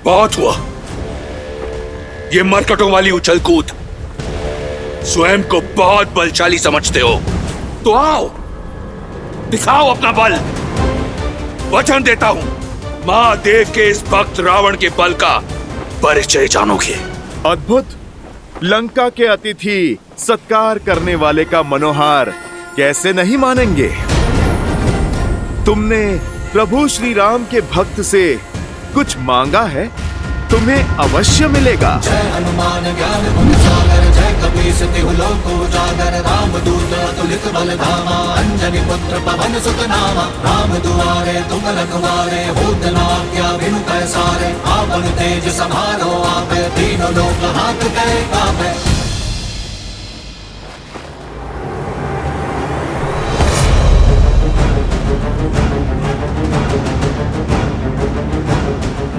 बहुत हुआ ये मरकटों वाली उछल कूद। स्वयं को बहुत बलशाली समझते हो तो आओ, दिखाओ अपना बल। वचन देता हूं, महादेव के इस भक्त रावण के बल का परिचय जानोगे। अद्भुत। लंका के अतिथि सत्कार करने वाले का मनोहार कैसे नहीं मानेंगे। तुमने प्रभु श्री राम के भक्त से कुछ मांगा है, तुम्हें अवश्य मिलेगा। जय हनुमान ज्ञान गुण सागर, जय कपीस तिहु लोक उजागर, रामदूत अतुलित बल धामा, अंजनी पुत्र पवन सुत नामा। राम दुआरे तुम रखवारे, होत न आज्ञा बिनु पैसारे। आपन तेज समारो आपे, तीनों लोक हाथ करे कापे।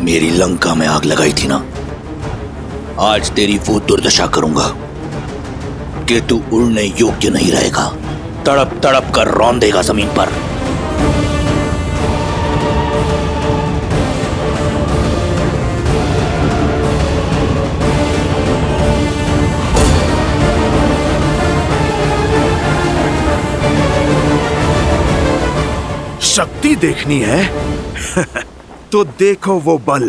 मेरी लंका में आग लगाई थी ना, आज तेरी वो दुर्दशा करूंगा कि तू उड़ने योग्य नहीं रहेगा। तड़प तड़प कर रौंदेगा जमीन पर। शक्ति देखनी है तो देखो वो बल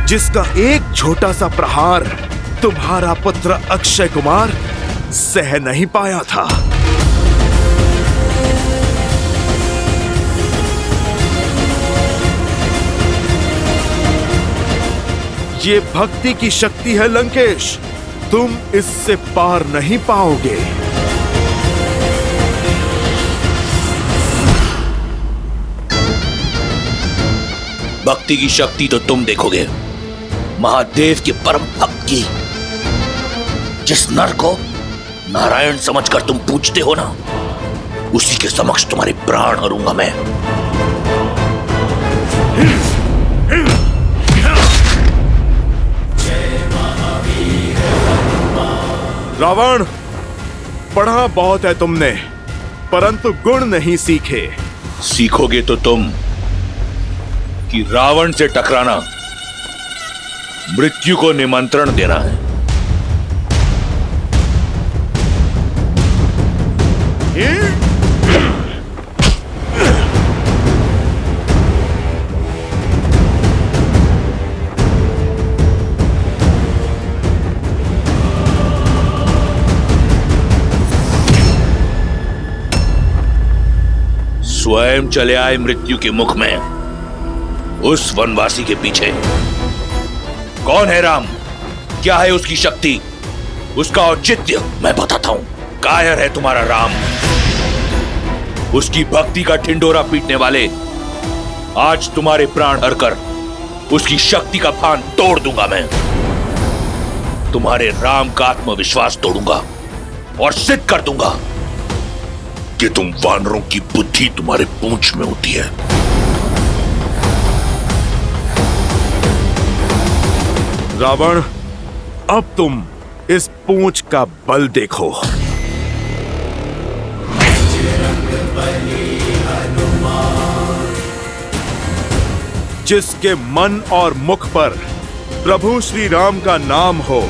जिसका एक छोटा सा प्रहार तुम्हारा पुत्र अक्षय कुमार सह नहीं पाया था। ये भक्ति की शक्ति है लंकेश, तुम इससे पार नहीं पाओगे। भक्ति की शक्ति तो तुम देखोगे, महादेव के परम भक्त की। जिस नर को नारायण समझकर तुम पूजते हो ना, उसी के समक्ष तुम्हारे प्राण हरूंगा मैं। रावण, पढ़ा बहुत है तुमने, परंतु गुण नहीं सीखे। सीखोगे तो तुम कि रावण से टकराना मृत्यु को निमंत्रण देना है। स्वयं चले आए मृत्यु के मुख में। उस वनवासी के पीछे कौन है राम? क्या है उसकी शक्ति, उसका औचित्य? मैं बताता हूं। कायर है तुम्हारा राम। उसकी भक्ति का ठिंडोरा पीटने वाले आज तुम्हारे प्राण हरकर उसकी शक्ति का फान तोड़ दूंगा मैं। तुम्हारे राम का आत्मविश्वास तोड़ूंगा और सिद्ध कर दूंगा कि तुम वानरों की बुद्धि तुम्हारे पूंछ में होती है। रावण, अब तुम इस पूंछ का बल देखो। जिसके मन और मुख पर प्रभु श्री राम का नाम हो,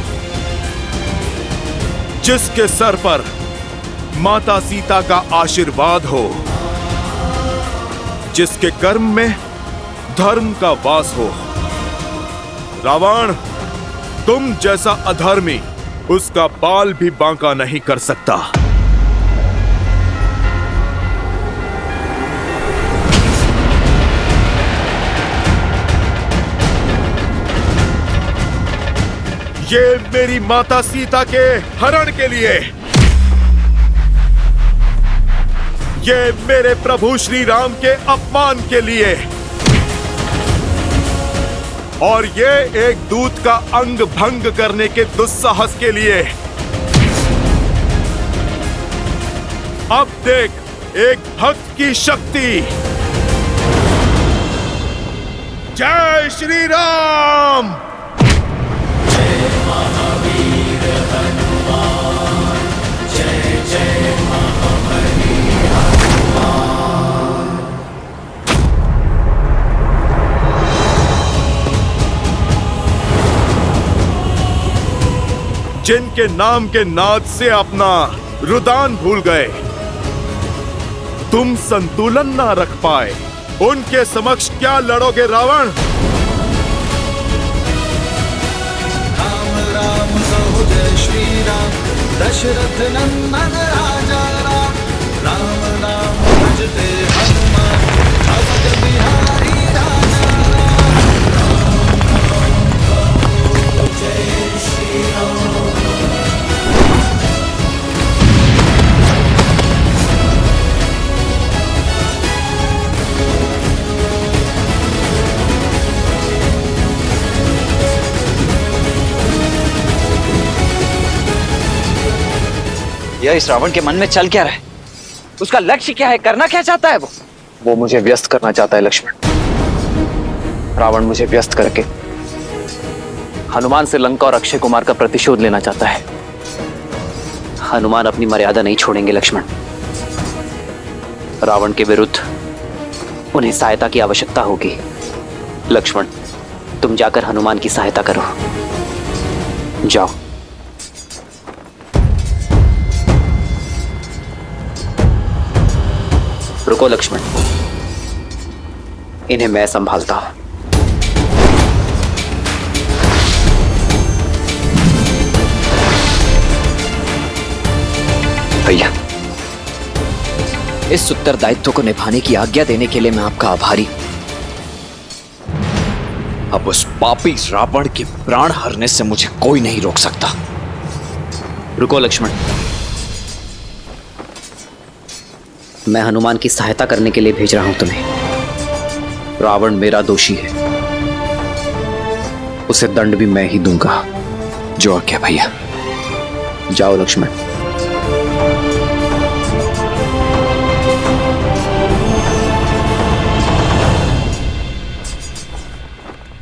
जिसके सर पर माता सीता का आशीर्वाद हो, जिसके कर्म में धर्म का वास हो। रावण, तुम जैसा अधर्मी उसका बाल भी बांका नहीं कर सकता। ये मेरी माता सीता के हरण के लिए, ये मेरे प्रभु श्री राम के अपमान के लिए, और ये एक दूत का अंग भंग करने के दुस्साहस के लिए। अब देख एक भक्त की शक्ति। जय श्री राम। जय महावीर हनुमान, जय जय महाबली हनुमान। जिनके नाम के नाद से अपना रुदान भूल गए, तुम संतुलन ना रख पाए, उनके समक्ष क्या लड़ोगे रावण? राम राम कहो जय श्री राम, दशरथ नंदन राजा राम। राम नाम भजते हनुमान, भगत बिहारी राजा राम। राम कहो जय श्री राम। यह इस रावण के मन में चल क्या रहा है? उसका लक्ष्य क्या है? करना क्या चाहता है वो मुझे व्यस्त करना चाहता है लक्ष्मण। रावण मुझे व्यस्त करके हनुमान से लंका और अक्षय कुमार का प्रतिशोध लेना चाहता है। हनुमान अपनी मर्यादा नहीं छोड़ेंगे लक्ष्मण। रावण के विरुद्ध उन्हें सहायता की आवश्यकता होगी। लक्ष्मण, तुम जाकर हनुमान की सहायता करो। जाओ। रुको लक्ष्मण, इन्हें मैं संभालता हूं। भैया, इस उत्तरदायित्व को निभाने की आज्ञा देने के लिए मैं आपका आभारी। अब उस पापी रावण के प्राण हरने से मुझे कोई नहीं रोक सकता। रुको लक्ष्मण, मैं हनुमान की सहायता करने के लिए भेज रहा हूं तुम्हें। रावण मेरा दोषी है, उसे दंड भी मैं ही दूंगा। जो आज्ञा भैया। जाओ लक्ष्मण।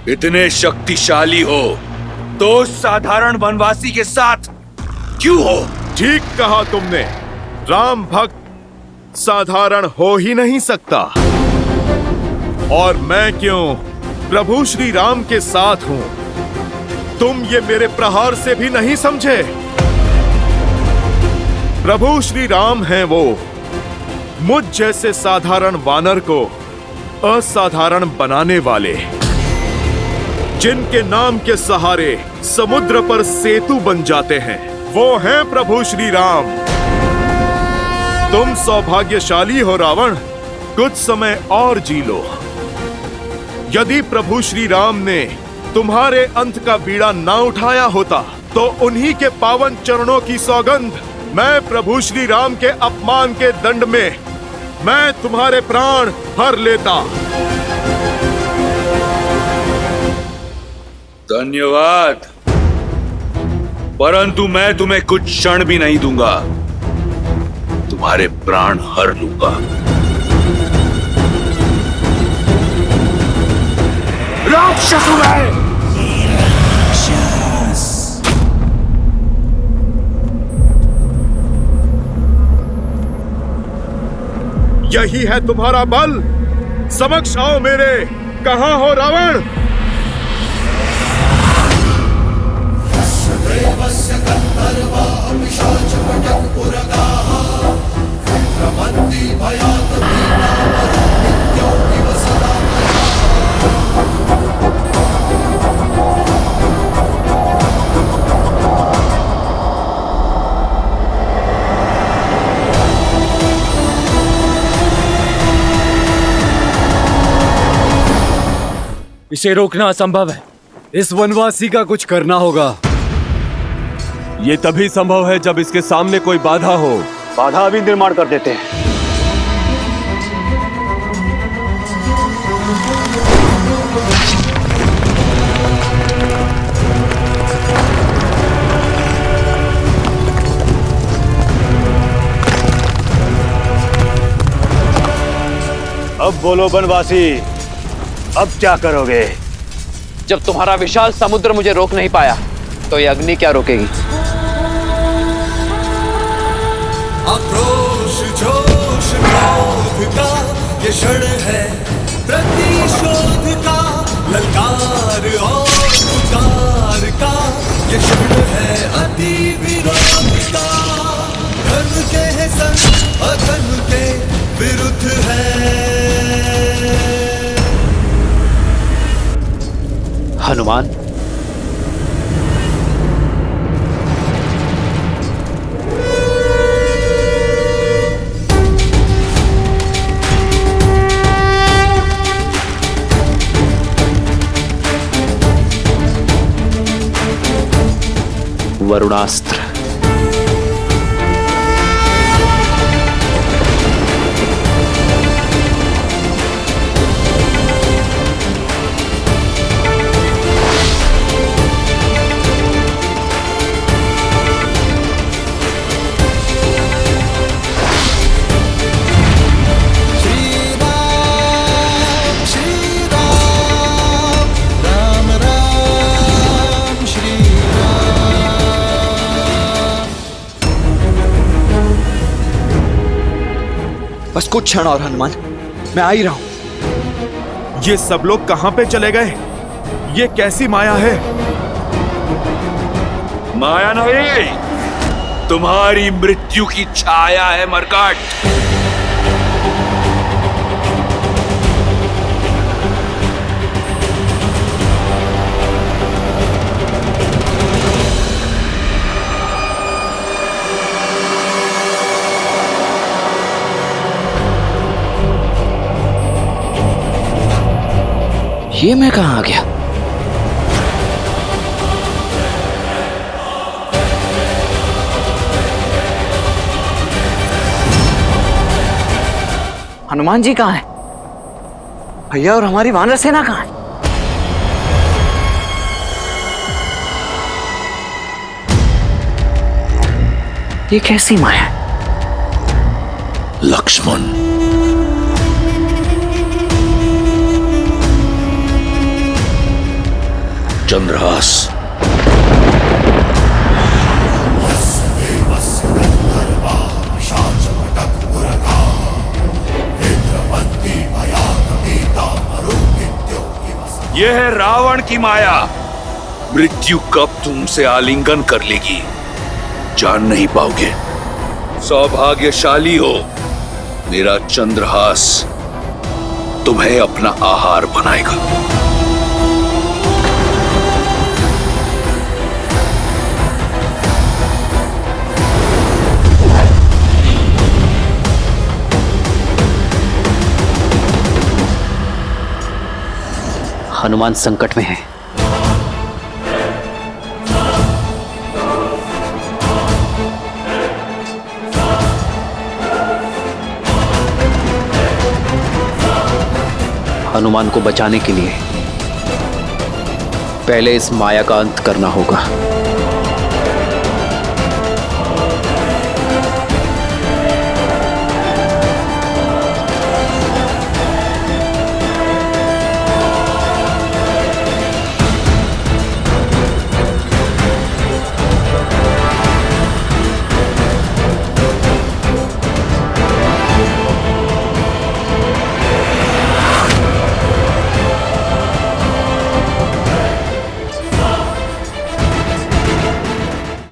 इतने शक्तिशाली हो तो साधारण वनवासी के साथ क्यों हो? ठीक कहा तुमने। राम भक्त साधारण हो ही नहीं सकता। और मैं क्यों प्रभु श्री राम के साथ हूं। तुम ये मेरे प्रहार से भी नहीं समझे। प्रभु श्री राम हैं वो, मुझ जैसे साधारण वानर को असाधारण बनाने वाले, जिनके नाम के सहारे समुद्र पर सेतु बन जाते हैं, वो हैं प्रभु श्री राम। तुम सौभाग्यशाली हो रावण, कुछ समय और जी लो। यदि प्रभु श्री राम ने तुम्हारे अंत का बीड़ा ना उठाया होता तो उन्हीं के पावन चरणों की सौगंध, मैं प्रभु श्री राम के अपमान के दंड में मैं तुम्हारे प्राण हर लेता। धन्यवाद, परंतु मैं तुम्हें कुछ क्षण भी नहीं दूंगा, तुम्हारे प्राण हर लूंगा। राक्षस मैं! यही है तुम्हारा बल? समक्ष आओ मेरे। कहां हो रावण? इसे रोकना असंभव है। इस वनवासी का कुछ करना होगा। ये तभी संभव है जब इसके सामने कोई बाधा हो। बाधा भी निर्माण कर देते हैं। अब बोलो वनवासी, अब क्या करोगे? जब तुम्हारा विशाल समुद्र मुझे रोक नहीं पाया तो ये अग्नि क्या रोकेगी? आक्रोश जोश क्रोध का ये क्षण है, प्रतिशोध का ललकार और पुकार का ये क्षण है, अति विरोध का। धन के संग अधन के विरुद्ध है। हनुमान, वरुणास्त्र। बस कुछ क्षण और हनुमान, मैं आ ही रहा हूं। ये सब लोग कहां पे चले गए? ये कैसी माया है? माया नहीं, तुम्हारी मृत्यु की छाया है मरकट। ये मैं कहां आ गया? हनुमान जी कहां है? भैया और हमारी वानर सेना कहां है? ये कैसी माया है? लक्ष्मण, चंद्रहास, यह है रावण की माया। मृत्यु कब तुमसे आलिंगन कर लेगी जान नहीं पाओगे। सौभाग्यशाली हो, मेरा चंद्रहास तुम्हें अपना आहार बनाएगा। हनुमान संकट में है। हनुमान को बचाने के लिए पहले इस माया का अंत करना होगा।